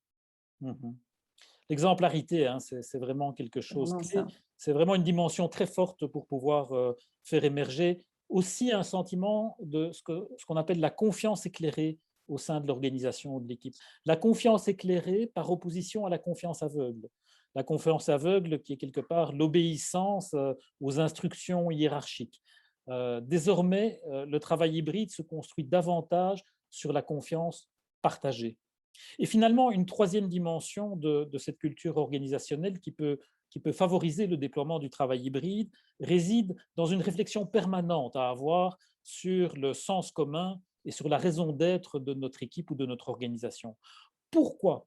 L'exemplarité, hein, c'est vraiment quelque chose clé. C'est vraiment une dimension très forte pour pouvoir faire émerger aussi un sentiment de ce qu'on appelle la confiance éclairée au sein de l'organisation ou de l'équipe. La confiance éclairée par opposition à la confiance aveugle. La confiance aveugle qui est quelque part l'obéissance aux instructions hiérarchiques. Désormais, le travail hybride se construit davantage sur la confiance partagée. Et finalement, une troisième dimension de cette culture organisationnelle qui peut favoriser le déploiement du travail hybride réside dans une réflexion permanente à avoir sur le sens commun et sur la raison d'être de notre équipe ou de notre organisation. Pourquoi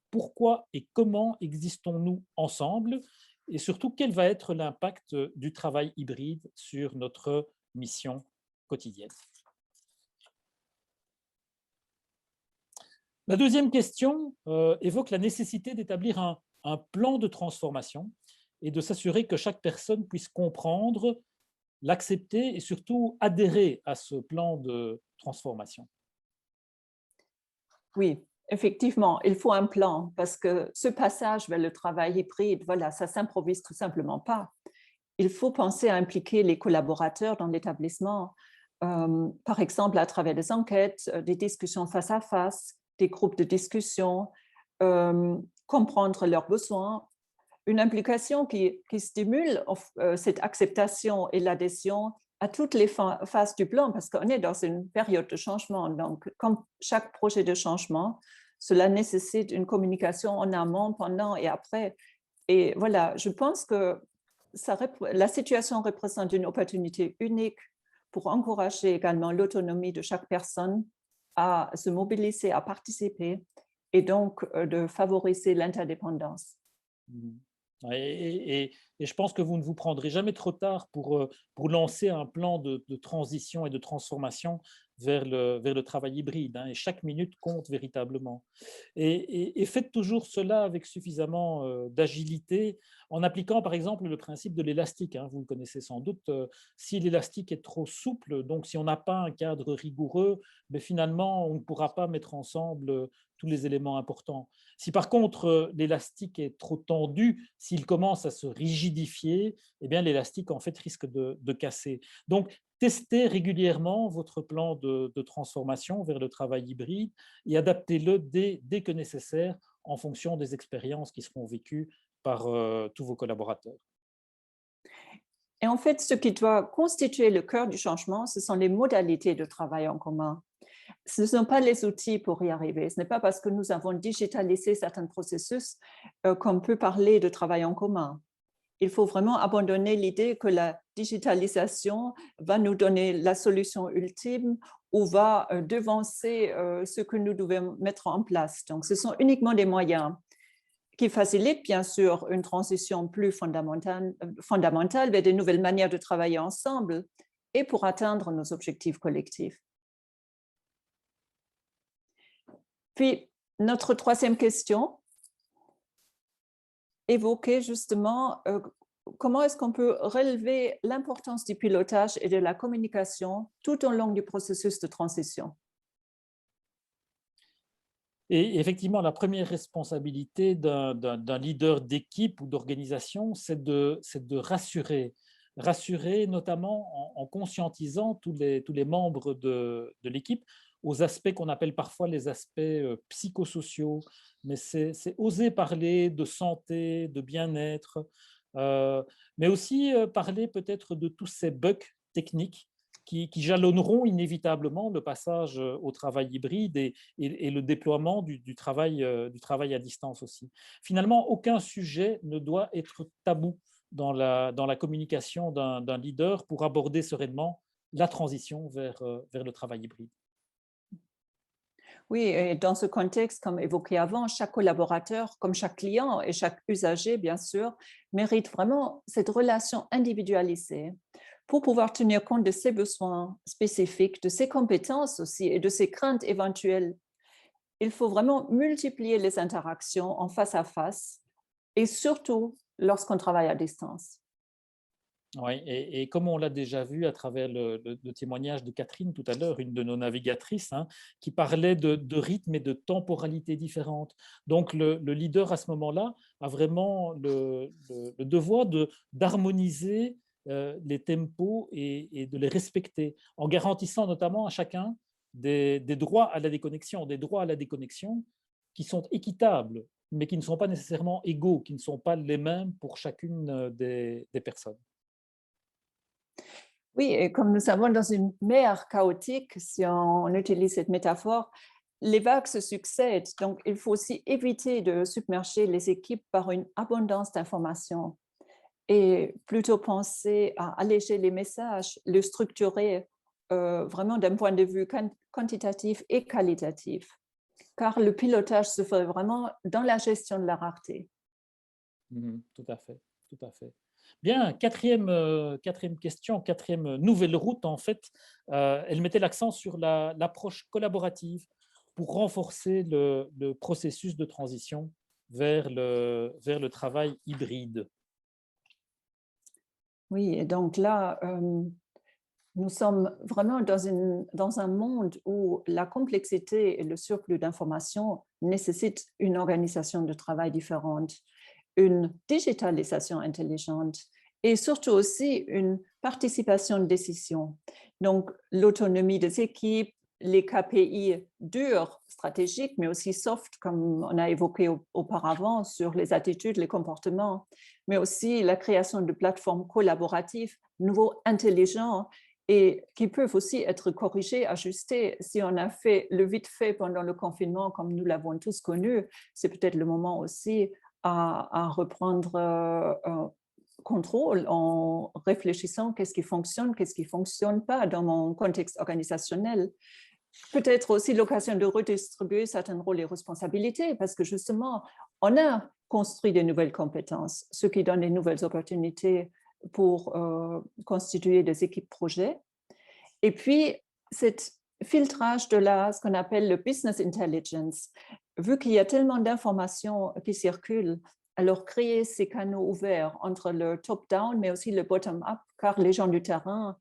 et comment existons-nous ensemble? Et surtout, quel va être l'impact du travail hybride sur notre mission quotidienne? La deuxième question évoque la nécessité d'établir un plan de transformation et de s'assurer que chaque personne puisse comprendre, l'accepter et surtout adhérer à ce plan de transformation. Oui, effectivement, il faut un plan parce que ce passage vers le travail hybride, voilà, ça ne s'improvise tout simplement pas. Il faut penser à impliquer les collaborateurs dans l'établissement, par exemple à travers des enquêtes, des discussions face à face, des groupes de discussion, comprendre leurs besoins, une implication qui stimule cette acceptation et l'adhésion à toutes les phases du plan, parce qu'on est dans une période de changement. Donc, comme chaque projet de changement, cela nécessite une communication en amont, pendant et après. Et voilà, je pense que la situation représente une opportunité unique pour encourager également l'autonomie de chaque personne à se mobiliser, à participer et donc de favoriser l'interdépendance. Et je pense que vous ne vous prendrez jamais trop tard pour lancer un plan de transition et de transformation vers le travail hybride, hein, et chaque minute compte véritablement. Et faites toujours cela avec suffisamment d'agilité en appliquant par exemple le principe de l'élastique, hein, vous le connaissez sans doute. Si l'élastique est trop souple, donc si on n'a pas un cadre rigoureux, mais finalement on ne pourra pas mettre ensemble tous les éléments importants. Si par contre l'élastique est trop tendu, s'il commence à se rigidifier, eh bien l'élastique en fait risque de casser. Donc testez régulièrement votre plan de transformation vers le travail hybride et adaptez-le dès que nécessaire en fonction des expériences qui seront vécues par tous vos collaborateurs. Et en fait, ce qui doit constituer le cœur du changement, ce sont les modalités de travail en commun. Ce ne sont pas les outils pour y arriver. Ce n'est pas parce que nous avons digitalisé certains processus qu'on peut parler de travail en commun. Il faut vraiment abandonner l'idée que la digitalisation va nous donner la solution ultime ou va devancer ce que nous devons mettre en place. Donc, ce sont uniquement des moyens qui facilitent bien sûr une transition plus fondamentale vers de nouvelles manières de travailler ensemble et pour atteindre nos objectifs collectifs. Puis, notre troisième question évoquait justement comment est-ce qu'on peut relever l'importance du pilotage et de la communication tout au long du processus de transition. Et effectivement, la première responsabilité d'un leader d'équipe ou d'organisation, c'est de rassurer notamment en conscientisant tous les membres de l'équipe aux aspects qu'on appelle parfois les aspects psychosociaux, mais c'est oser parler de santé, de bien-être, mais aussi parler peut-être de tous ces bugs techniques qui jalonneront inévitablement le passage au travail hybride et le déploiement du travail à distance aussi. Finalement, aucun sujet ne doit être tabou dans la communication d'un leader pour aborder sereinement la transition vers le travail hybride. Oui, et dans ce contexte, comme évoqué avant, chaque collaborateur, comme chaque client et chaque usager, bien sûr, mérite vraiment cette relation individualisée pour pouvoir tenir compte de ses besoins spécifiques, de ses compétences aussi et de ses craintes éventuelles. Il faut vraiment multiplier les interactions en face à face et surtout lorsqu'on travaille à distance. Oui, et comme on l'a déjà vu à travers le témoignage de Catherine tout à l'heure, une de nos navigatrices, hein, qui parlait de rythme et de temporalité différentes. Donc, le leader à ce moment-là a vraiment le devoir d'harmoniser les tempos et de les respecter, en garantissant notamment à chacun des droits à la déconnexion, qui sont équitables, mais qui ne sont pas nécessairement égaux, qui ne sont pas les mêmes pour chacune des personnes. Oui, et comme nous savons, dans une mer chaotique, si on utilise cette métaphore, les vagues se succèdent. Donc, il faut aussi éviter de submerger les équipes par une abondance d'informations et plutôt penser à alléger les messages, le structurer vraiment d'un point de vue quantitatif et qualitatif, car le pilotage se fait vraiment dans la gestion de la rareté. Tout à fait, tout à fait. Bien, quatrième question, quatrième nouvelle route, en fait, elle mettait l'accent sur l'approche collaborative pour renforcer le processus de transition vers le travail hybride. Oui, et donc là, nous sommes vraiment dans un monde où la complexité et le surplus d'informations nécessitent une organisation de travail différente, une digitalisation intelligente et surtout aussi une participation de décision. Donc, l'autonomie des équipes, les KPI durs, stratégiques, mais aussi soft, comme on a évoqué auparavant, sur les attitudes, les comportements, mais aussi la création de plateformes collaboratives, nouveaux, intelligents, et qui peuvent aussi être corrigés, ajustés. Si on a fait le vite fait pendant le confinement, comme nous l'avons tous connu, c'est peut-être le moment aussi à reprendre contrôle en réfléchissant qu'est-ce qui fonctionne pas dans mon contexte organisationnel. Peut-être aussi l'occasion de redistribuer certains rôles et responsabilités parce que justement, on a construit de nouvelles compétences, ce qui donne de nouvelles opportunités pour constituer des équipes projets. Et puis, cet filtrage de ce qu'on appelle le business intelligence, vu qu'il y a tellement d'informations qui circulent, alors créer ces canaux ouverts entre le top-down, mais aussi le bottom-up, car les gens du terrain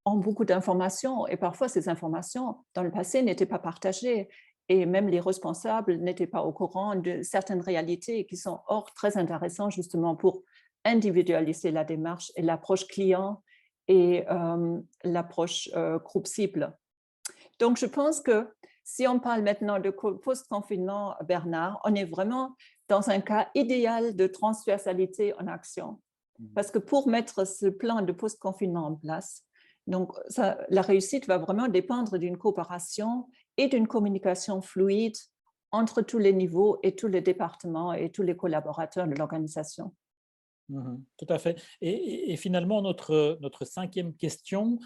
ont beaucoup d'informations et parfois ces informations, dans le passé, n'étaient pas partagées. et même les responsables n'étaient pas au courant de certaines réalités qui sont très intéressantes justement pour individualiser la démarche et l'approche client et l'approche groupe cible. Donc, je pense que si on parle maintenant de post-confinement, Bernard, on est vraiment dans un cas idéal de transversalité en action. Parce que pour mettre ce plan de post-confinement en place, donc la réussite va vraiment dépendre d'une coopération et d'une communication fluide entre tous les niveaux et tous les départements et tous les collaborateurs de l'organisation. Tout à fait. Et finalement, notre cinquième question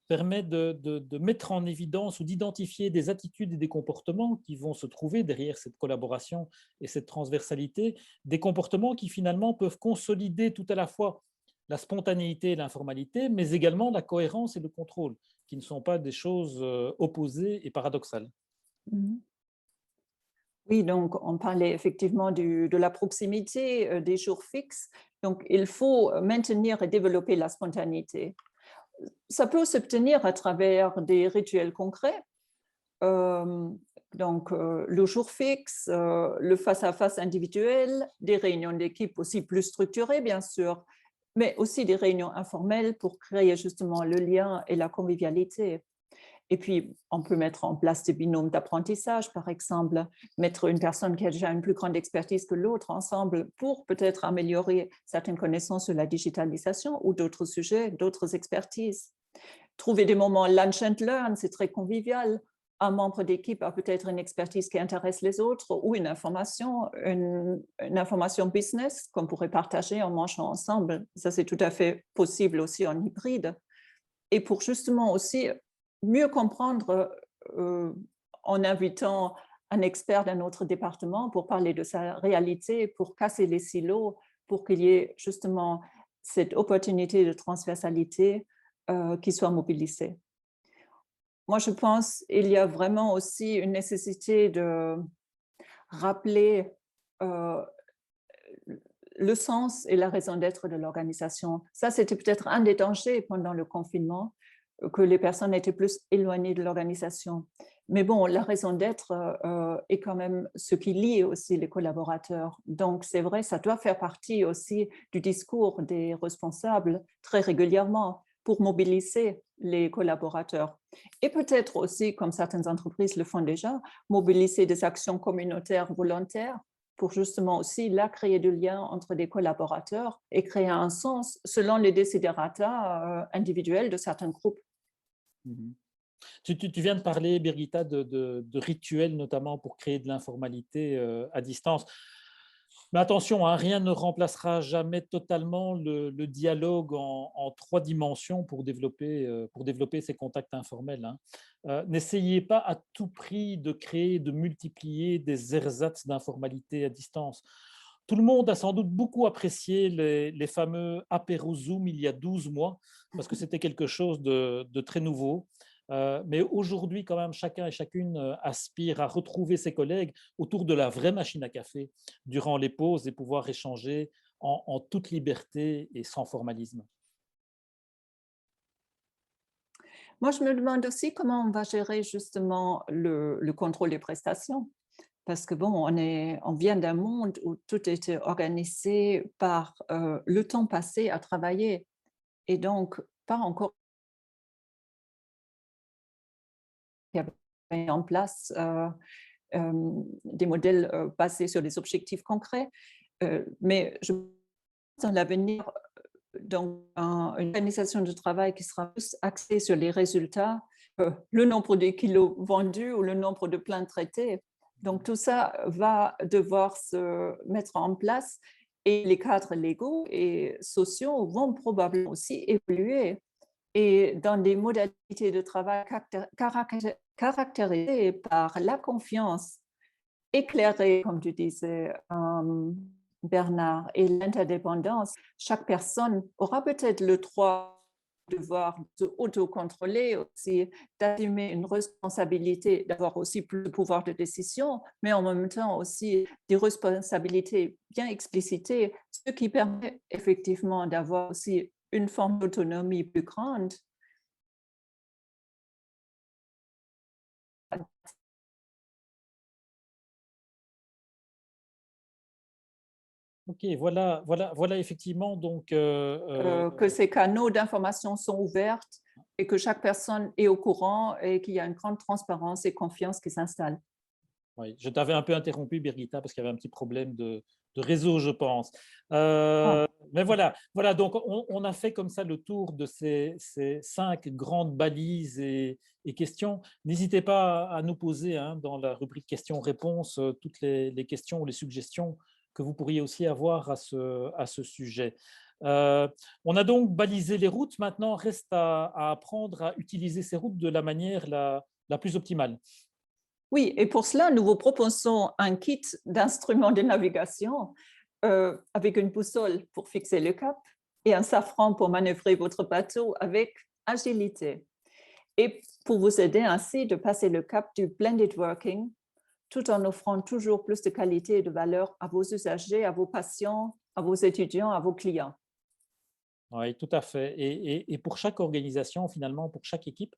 permet de mettre en évidence ou d'identifier des attitudes et des comportements qui vont se trouver derrière cette collaboration et cette transversalité, des comportements qui finalement peuvent consolider tout à la fois la spontanéité et l'informalité, mais également la cohérence et le contrôle, qui ne sont pas des choses opposées et paradoxales. Oui, donc on parlait effectivement de la proximité, des jours fixes. Donc, il faut maintenir et développer la spontanéité. Ça peut s'obtenir à travers des rituels concrets. Donc, le jour fixe, le face-à-face individuel, des réunions d'équipe aussi plus structurées, bien sûr, mais aussi des réunions informelles pour créer justement le lien et la convivialité. Et puis, on peut mettre en place des binômes d'apprentissage, par exemple, mettre une personne qui a déjà une plus grande expertise que l'autre ensemble pour peut-être améliorer certaines connaissances sur la digitalisation ou d'autres sujets, d'autres expertises. Trouver des moments lunch and learn, c'est très convivial. Un membre d'équipe a peut-être une expertise qui intéresse les autres ou une information business qu'on pourrait partager en mangeant ensemble. Ça, c'est tout à fait possible aussi en hybride. Et pour justement aussi mieux comprendre en invitant un expert d'un autre département pour parler de sa réalité, pour casser les silos, pour qu'il y ait justement cette opportunité de transversalité qui soit mobilisée. Moi, je pense qu'il y a vraiment aussi une nécessité de rappeler le sens et la raison d'être de l'organisation. Ça, c'était peut-être un des dangers pendant le confinement, que les personnes étaient plus éloignées de l'organisation. Mais bon, la raison d'être est quand même ce qui lie aussi les collaborateurs. Donc, c'est vrai, ça doit faire partie aussi du discours des responsables très régulièrement pour mobiliser les collaborateurs. Et peut-être aussi, comme certaines entreprises le font déjà, mobiliser des actions communautaires volontaires pour justement aussi là créer du lien entre des collaborateurs et créer un sens selon les desiderata individuels de certains groupes. Tu viens de parler, Birgitta, de rituels, notamment pour créer de l'informalité à distance. Mais attention, hein, rien ne remplacera jamais totalement le dialogue en 3 dimensions pour développer ces contacts informels. Hein. N'essayez pas à tout prix de créer, de multiplier des ersatz d'informalité à distance. Tout le monde a sans doute beaucoup apprécié les fameux apéros Zoom il y a 12 mois, parce que c'était quelque chose de très nouveau. Mais aujourd'hui, quand même, chacun et chacune aspire à retrouver ses collègues autour de la vraie machine à café durant les pauses et pouvoir échanger en toute liberté et sans formalisme. Moi, je me demande aussi comment on va gérer justement le contrôle des prestations. Parce que bon, on vient d'un monde où tout était organisé par le temps passé à travailler et donc pas encore en place des modèles basés sur des objectifs concrets. Mais je pense dans l'avenir, dans une organisation de travail qui sera plus axée sur les résultats, le nombre de kilos vendus ou le nombre de plaintes traitées. Donc, tout ça va devoir se mettre en place et les cadres légaux et sociaux vont probablement aussi évoluer et dans des modalités de travail caractérisées par la confiance éclairée, comme tu disais, Bernard, et l'interdépendance. Chaque personne aura peut-être le droit de devoir se autocontrôler aussi, d'assumer une responsabilité, d'avoir aussi plus de pouvoir de décision, mais en même temps aussi des responsabilités bien explicitées, ce qui permet effectivement d'avoir aussi une forme d'autonomie plus grande. Ok, voilà effectivement donc que ces canaux d'information sont ouverts et que chaque personne est au courant et qu'il y a une grande transparence et confiance qui s'installe. oui, je t'avais un peu interrompu, Birgitta, parce qu'il y avait un petit problème de réseau, je pense. Ah, Mais voilà, donc on a fait comme ça le tour de ces 5 grandes balises et questions. N'hésitez pas à nous poser dans la rubrique questions-réponses toutes les questions ou les suggestions que vous pourriez aussi avoir à ce sujet. On a donc balisé les routes. Maintenant, reste à apprendre à utiliser ces routes de la manière la plus optimale. oui, et pour cela, nous vous proposons un kit d'instruments de navigation avec une boussole pour fixer le cap et un safran pour manœuvrer votre bateau avec agilité. Et pour vous aider ainsi de passer le cap du blended working, tout en offrant toujours plus de qualité et de valeur à vos usagers, à vos patients, à vos étudiants, à vos clients. Oui, tout à fait. Et pour chaque organisation, finalement, pour chaque équipe,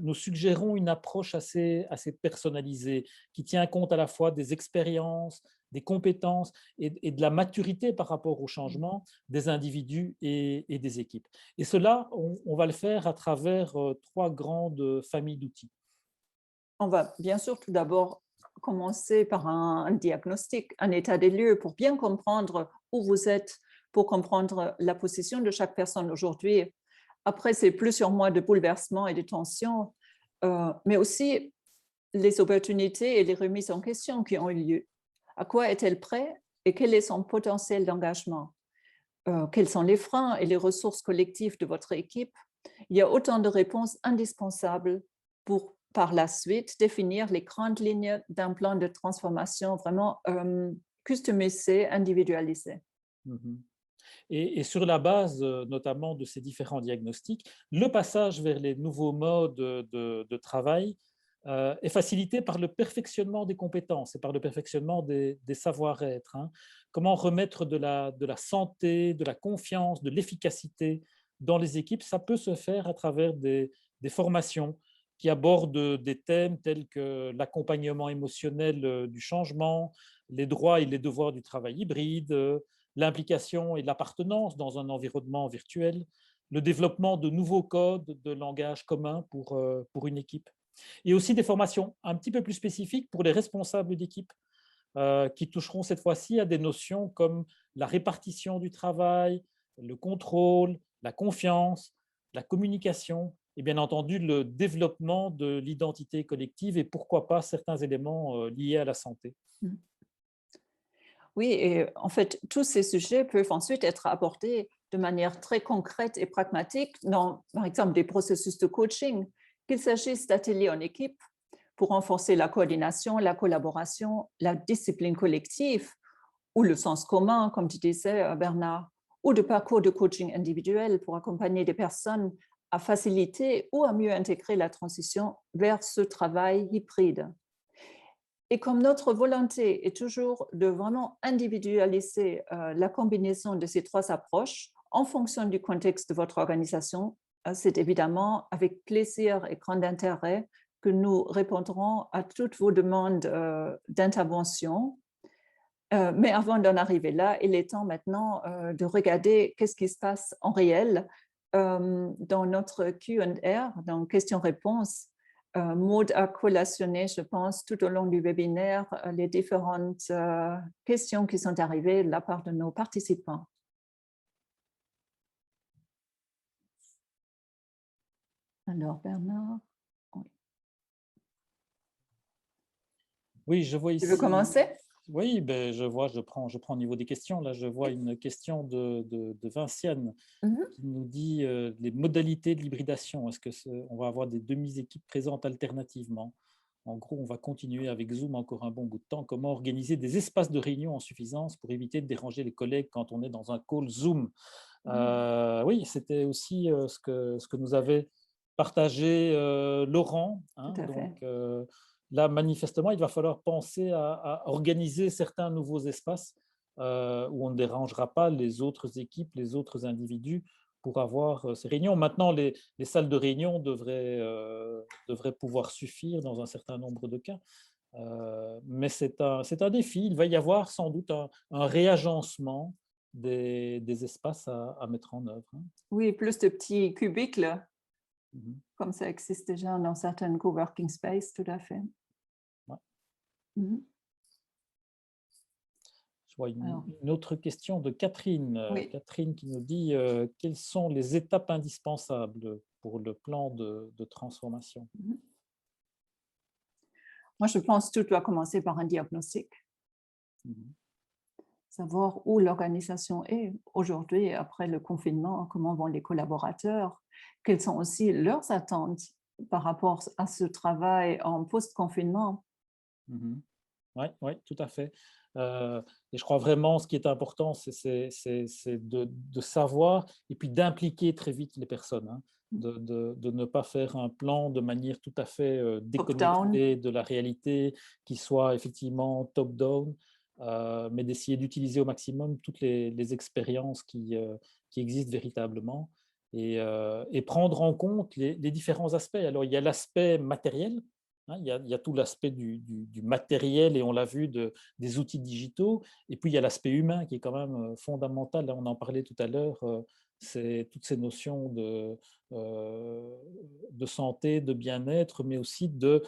nous suggérons une approche assez personnalisée qui tient compte à la fois des expériences, des compétences et de la maturité par rapport au changement des individus et des équipes. Et cela, on va le faire à travers 3 grandes familles d'outils. On va bien sûr tout d'abord commencer par un diagnostic, un état des lieux pour bien comprendre où vous êtes, pour comprendre la position de chaque personne aujourd'hui. Après, c'est plusieurs mois de bouleversements et de tensions, mais aussi les opportunités et les remises en question qui ont eu lieu. À quoi est-elle prête et quel est son potentiel d'engagement? Quels sont les freins et les ressources collectives de votre équipe? Il y a autant de réponses indispensables pour, par la suite, définir les grandes lignes d'un plan de transformation vraiment customisé, individualisé. Mhm. Et sur la base notamment de ces différents diagnostics, le passage vers les nouveaux modes de travail est facilité par le perfectionnement des compétences et par le perfectionnement des savoir-être. Comment remettre de la santé, de la confiance, de l'efficacité dans les équipes, ça peut se faire à travers des formations qui abordent des thèmes tels que l'accompagnement émotionnel du changement, les droits et les devoirs du travail hybride, l'implication et l'appartenance dans un environnement virtuel, le développement de nouveaux codes de langage commun pour une équipe. Et aussi des formations un petit peu plus spécifiques pour les responsables d'équipe qui toucheront cette fois-ci à des notions comme la répartition du travail, le contrôle, la confiance, la communication et bien entendu le développement de l'identité collective et pourquoi pas certains éléments liés à la santé. Oui, et en fait, tous ces sujets peuvent ensuite être abordés de manière très concrète et pragmatique dans, par exemple, des processus de coaching, qu'il s'agisse d'ateliers en équipe pour renforcer la coordination, la collaboration, la discipline collective ou le sens commun, comme tu disais, Bernard, ou de parcours de coaching individuel pour accompagner des personnes à faciliter ou à mieux intégrer la transition vers ce travail hybride. Et comme notre volonté est toujours de vraiment individualiser la combinaison de ces 3 approches en fonction du contexte de votre organisation, c'est évidemment avec plaisir et grand intérêt que nous répondrons à toutes vos demandes d'intervention. Mais avant d'en arriver là, il est temps maintenant de regarder qu'est-ce qui se passe en réel dans notre Q&A, dans questions-réponses. Maud a collationné, je pense, tout au long du webinaire, les différentes questions qui sont arrivées de la part de nos participants. Alors, Bernard, Oui, je vois ici. tu veux commencer? Oui, ben, je prends au niveau des questions. Là, je vois une question de Vinciane qui nous dit les modalités de l'hybridation. Est-ce qu'on va avoir des demi-équipes présentes alternativement? En gros, on va continuer avec Zoom encore un bon bout de temps. Comment organiser des espaces de réunion en suffisance pour éviter de déranger les collègues quand on est dans un call Zoom? Oui, c'était aussi ce que nous avait partagé Laurent. Donc, là, manifestement, il va falloir penser à organiser certains nouveaux espaces où on ne dérangera pas les autres équipes, les autres individus pour avoir ces réunions. Maintenant, les salles de réunion devraient pouvoir suffire dans un certain nombre de cas. Mais c'est un défi. Il va y avoir sans doute un réagencement des espaces à mettre en œuvre. Hein. Oui, plus de petits cubicles, Mhm. comme ça existe déjà dans certaines coworking space, tout à fait. Ouais. Mhm. Je vois Alors, une autre question de Catherine. oui. Catherine qui nous dit quelles sont les étapes indispensables pour le plan de transformation? Mhm. Moi, je pense que tout doit commencer par un diagnostic. Mhm. Savoir où l'organisation est aujourd'hui, après le confinement, comment vont les collaborateurs, quelles sont aussi leurs attentes par rapport à ce travail en post-confinement. Mhm. Oui, ouais, tout à fait. Et je crois vraiment ce qui est important, c'est de savoir et puis d'impliquer très vite les personnes, hein, de ne pas faire un plan de manière tout à fait Top-down. déconnectée de la réalité, qui soit effectivement top-down, mais d'essayer d'utiliser au maximum toutes les expériences qui existent véritablement et prendre en compte les différents aspects. Alors, il y a l'aspect matériel. Hein, il y a tout l'aspect du matériel, et on l'a vu, des outils digitaux. Et puis, il y a l'aspect humain qui est quand même fondamental. Là, on en parlait tout à l'heure. C'est toutes ces notions de santé, de bien-être, mais aussi de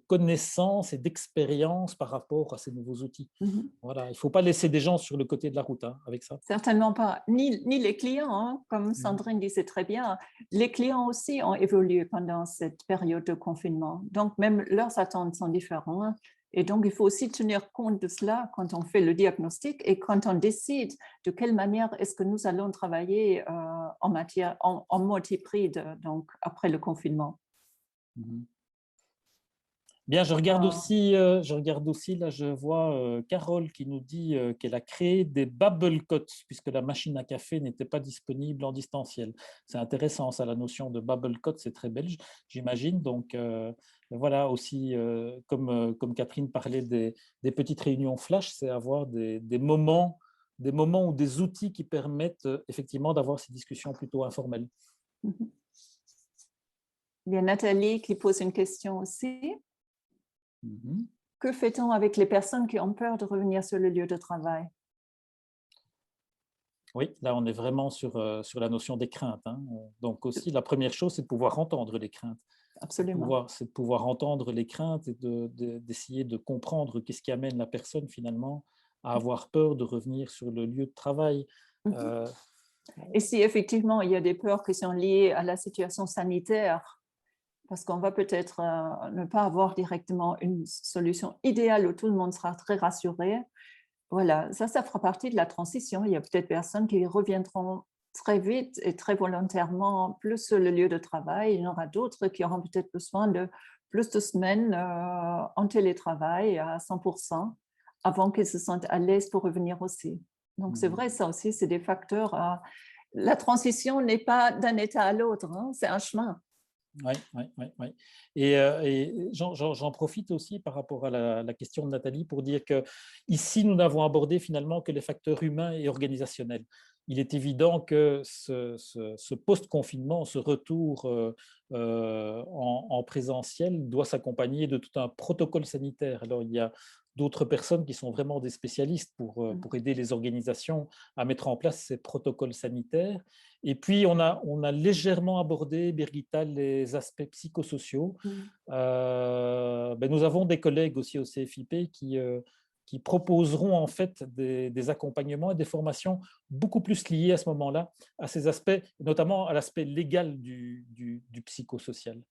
connaissance et d'expérience par rapport à ces nouveaux outils. Mhm. Voilà, il ne faut pas laisser des gens sur le côté de la route, hein, avec ça. Certainement pas, ni les clients, hein, comme Sandrine disait très bien. Les clients aussi ont évolué pendant cette période de confinement. Donc, même leurs attentes sont différentes. Et donc, il faut aussi tenir compte de cela quand on fait le diagnostic et quand on décide de quelle manière est-ce que nous allons travailler en mode hybride, donc après le confinement. Mhm. Bien, je regarde aussi, là, je vois Carole qui nous dit qu'elle a créé des bubble coats puisque la machine à café n'était pas disponible en distanciel. C'est intéressant, ça, la notion de bubble coat, c'est très belge, j'imagine. Donc, voilà, aussi, comme Catherine parlait des petites réunions flash, c'est avoir des moments ou des outils qui permettent effectivement d'avoir ces discussions plutôt informelles. Il y a Nathalie qui pose une question aussi. Que fait-on avec les personnes qui ont peur de revenir sur le lieu de travail? Oui, là, on est vraiment sur la notion des craintes. Hein. Donc aussi, la première chose, c'est de pouvoir entendre les craintes. Absolument. C'est de pouvoir entendre les craintes et d'essayer de comprendre qu'est-ce qui amène la personne finalement à avoir peur de revenir sur le lieu de travail. Et si effectivement, il y a des peurs qui sont liées à la situation sanitaire, parce qu'on va peut-être ne pas avoir directement une solution idéale où tout le monde sera très rassuré. Voilà, ça fera partie de la transition. Il y a peut-être personnes qui reviendront très vite et très volontairement plus sur le lieu de travail. Il y en aura d'autres qui auront peut-être besoin de plus de semaines en télétravail à 100% avant qu'ils se sentent à l'aise pour revenir aussi. Donc, c'est vrai, ça aussi, c'est des facteurs. La transition n'est pas d'un état à l'autre, hein, c'est un chemin. Oui. Et j'en profite aussi par rapport à la question de Nathalie pour dire que ici, nous n'avons abordé finalement que les facteurs humains et organisationnels. Il est évident que ce post-confinement, ce retour en présentiel doit s'accompagner de tout un protocole sanitaire. Alors, il y a d'autres personnes qui sont vraiment des spécialistes pour aider les organisations à mettre en place ces protocoles sanitaires. Et puis, on a légèrement abordé, Birgitta, les aspects psychosociaux. Nous avons des collègues aussi au CFIP qui proposeront en fait des accompagnements et des formations beaucoup plus liées à ce moment-là, à ces aspects, notamment à l'aspect légal du psychosocial.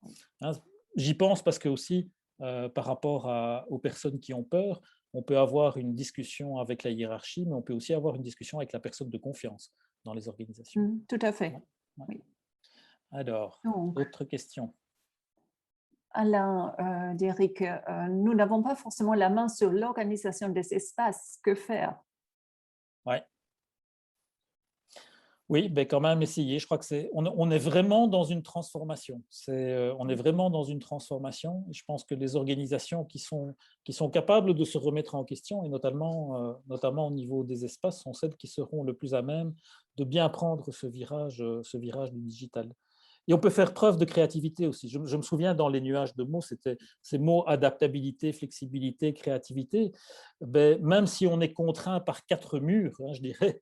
Hein, j'y pense parce que aussi, par rapport aux personnes qui ont peur, on peut avoir une discussion avec la hiérarchie, mais on peut aussi avoir une discussion avec la personne de confiance dans les organisations. Tout à fait. Ouais. Oui. Alors, d'autres questions? Alain, Derrick, nous n'avons pas forcément la main sur l'organisation des espaces. Que faire? Oui, ben quand même essayer. Je crois que on est vraiment dans une transformation. On est vraiment dans une transformation. Je pense que les organisations qui sont capables de se remettre en question, et notamment au niveau des espaces, sont celles qui seront le plus à même de bien prendre ce virage du digital. Et on peut faire preuve de créativité aussi. Je me souviens dans les nuages de mots, c'était ces mots adaptabilité, flexibilité, créativité. Ben, même si on est contraint par 4 murs, hein, je dirais,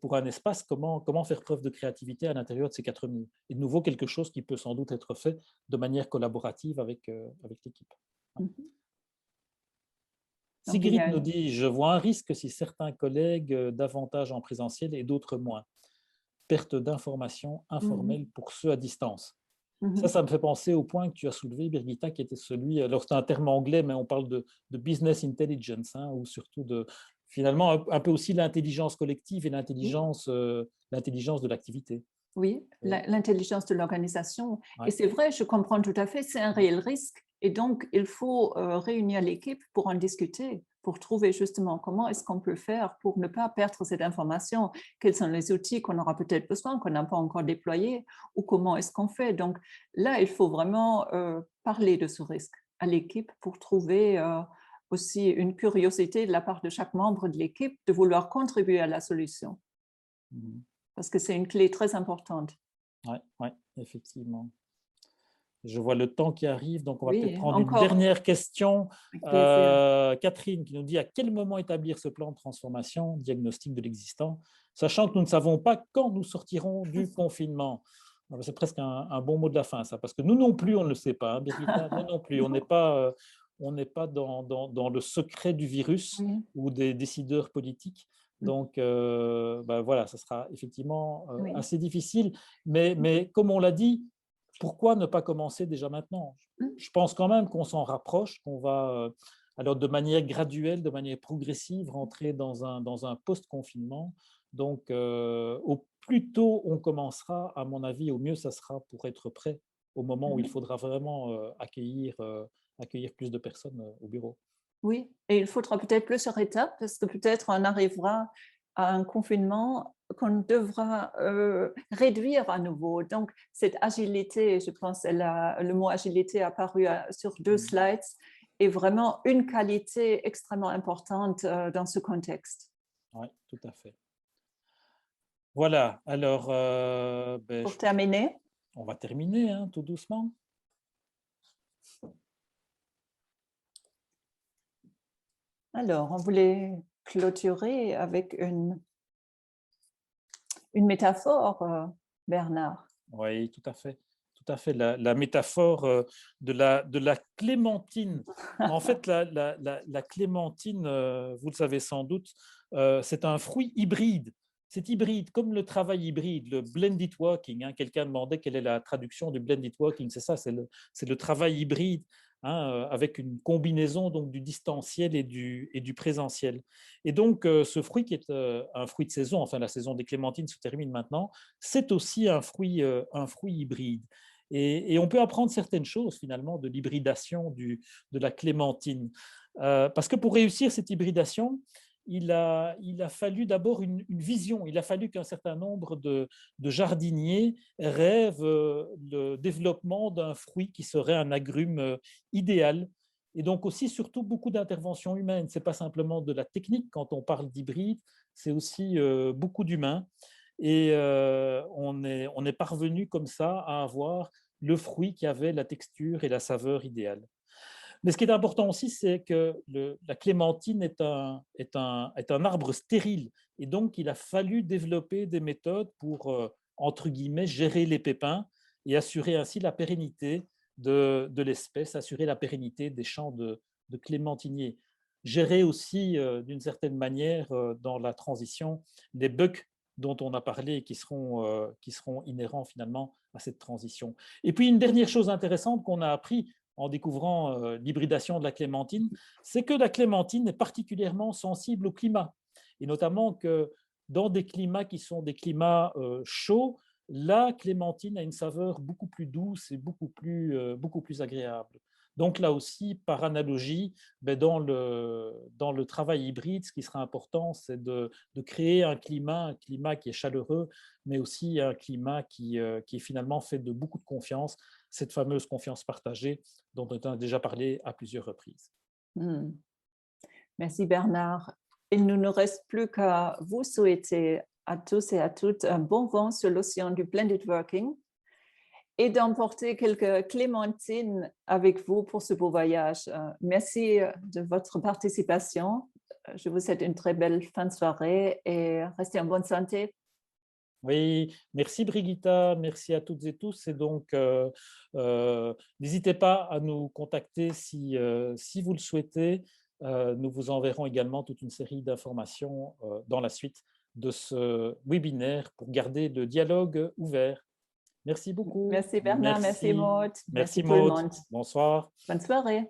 pour un espace, comment faire preuve de créativité à l'intérieur de ces 4 murs? Et de nouveau, quelque chose qui peut sans doute être fait de manière collaborative avec l'équipe. Sigrid nous dit, je vois un risque si certains collègues davantage en présentiel et d'autres moins. Perte d'informations informelles pour ceux à distance. Ça me fait penser au point que tu as soulevé, Birgitta, qui était celui, alors c'est un terme anglais, mais on parle de business intelligence, hein, ou surtout finalement un peu aussi l'intelligence collective et l'intelligence de l'activité. Oui, l'intelligence de l'organisation. Ouais. Et c'est vrai, je comprends tout à fait, c'est un réel risque. Et donc, il faut réunir l'équipe pour en discuter, pour trouver justement comment est-ce qu'on peut faire pour ne pas perdre cette information, quels sont les outils qu'on aura peut-être besoin, qu'on n'a pas encore déployés, ou comment est-ce qu'on fait. Donc là, il faut vraiment parler de ce risque à l'équipe pour trouver aussi une curiosité de la part de chaque membre de l'équipe de vouloir contribuer à la solution. Parce que c'est une clé très importante. Oui, effectivement. Je vois le temps qui arrive, donc on va peut-être prendre encore une dernière question. Catherine qui nous dit à quel moment établir ce plan de transformation, diagnostic de l'existant, sachant que nous ne savons pas quand nous sortirons du confinement. C'est presque un bon mot de la fin, ça, parce que nous non plus, on ne le sait pas, hein, Birgitta, nous non plus, on n'est pas dans le secret du virus ou des décideurs politiques. Donc, voilà, ça sera effectivement assez difficile. Mais comme on l'a dit, pourquoi ne pas commencer déjà maintenant? Je pense quand même qu'on s'en rapproche, qu'on va, alors de manière graduelle, de manière progressive, rentrer dans un post-confinement. Donc, au plus tôt on commencera, à mon avis, au mieux ça sera pour être prêt au moment où il faudra vraiment accueillir plus de personnes au bureau. Oui, et il faudra peut-être plusieurs étapes parce que peut-être on arrivera à un confinement qu'on devra réduire à nouveau. Donc, cette agilité, je pense le mot agilité apparu sur 2 slides, est vraiment une qualité extrêmement importante dans ce contexte. Oui, tout à fait. Voilà, alors… pour terminer. On va terminer, hein, tout doucement. Alors, on voulait clôturer avec une métaphore, Bernard. Oui, tout à fait. Tout à fait. La métaphore de la clémentine. En fait, la clémentine, vous le savez sans doute, c'est un fruit hybride. C'est hybride, comme le travail hybride, le blended working. Hein. Quelqu'un demandait quelle est la traduction du blended working. C'est ça, c'est le travail hybride. Hein, avec une combinaison donc, du distanciel et du présentiel. Et donc, ce fruit qui est un fruit de saison, enfin la saison des clémentines se termine maintenant, c'est aussi un fruit hybride. Et on peut apprendre certaines choses finalement de l'hybridation de la clémentine. Parce que pour réussir cette hybridation, il a fallu d'abord une vision. Il a fallu qu'un certain nombre de jardiniers rêvent le développement d'un fruit qui serait un agrume idéal. Et donc aussi, surtout, beaucoup d'interventions humaines. Ce n'est pas simplement de la technique quand on parle d'hybride, c'est aussi beaucoup d'humains. Et on est parvenu comme ça à avoir le fruit qui avait la texture et la saveur idéale. Mais ce qui est important aussi, c'est que la clémentine est un arbre stérile. Et donc, il a fallu développer des méthodes pour, entre guillemets, gérer les pépins et assurer ainsi la pérennité de l'espèce, assurer la pérennité des champs de clémentiniers. Gérer aussi, d'une certaine manière, dans la transition, les bugs dont on a parlé et qui seront inhérents finalement à cette transition. Et puis, une dernière chose intéressante qu'on a appris en découvrant l'hybridation de la clémentine, c'est que la clémentine est particulièrement sensible au climat. Et notamment que dans des climats qui sont des climats chauds, la clémentine a une saveur beaucoup plus douce et beaucoup plus agréable. Donc là aussi, par analogie, dans le travail hybride, ce qui sera important, c'est de créer un climat qui est chaleureux, mais aussi un climat qui est finalement fait de beaucoup de confiance, cette fameuse confiance partagée dont on a déjà parlé à plusieurs reprises. Merci Bernard. Il ne nous reste plus qu'à vous souhaiter à tous et à toutes un bon vent sur l'océan du blended working et d'emporter quelques clémentines avec vous pour ce beau voyage. Merci de votre participation. Je vous souhaite une très belle fin de soirée et restez en bonne santé. Oui, merci Brigitta, merci à toutes et tous. Et donc, n'hésitez pas à nous contacter si vous le souhaitez. Nous vous enverrons également toute une série d'informations dans la suite de ce webinaire pour garder le dialogue ouvert. Merci beaucoup. Merci Bernard, merci Maud, Merci tout le Maud. monde. Bonsoir. Bonne soirée.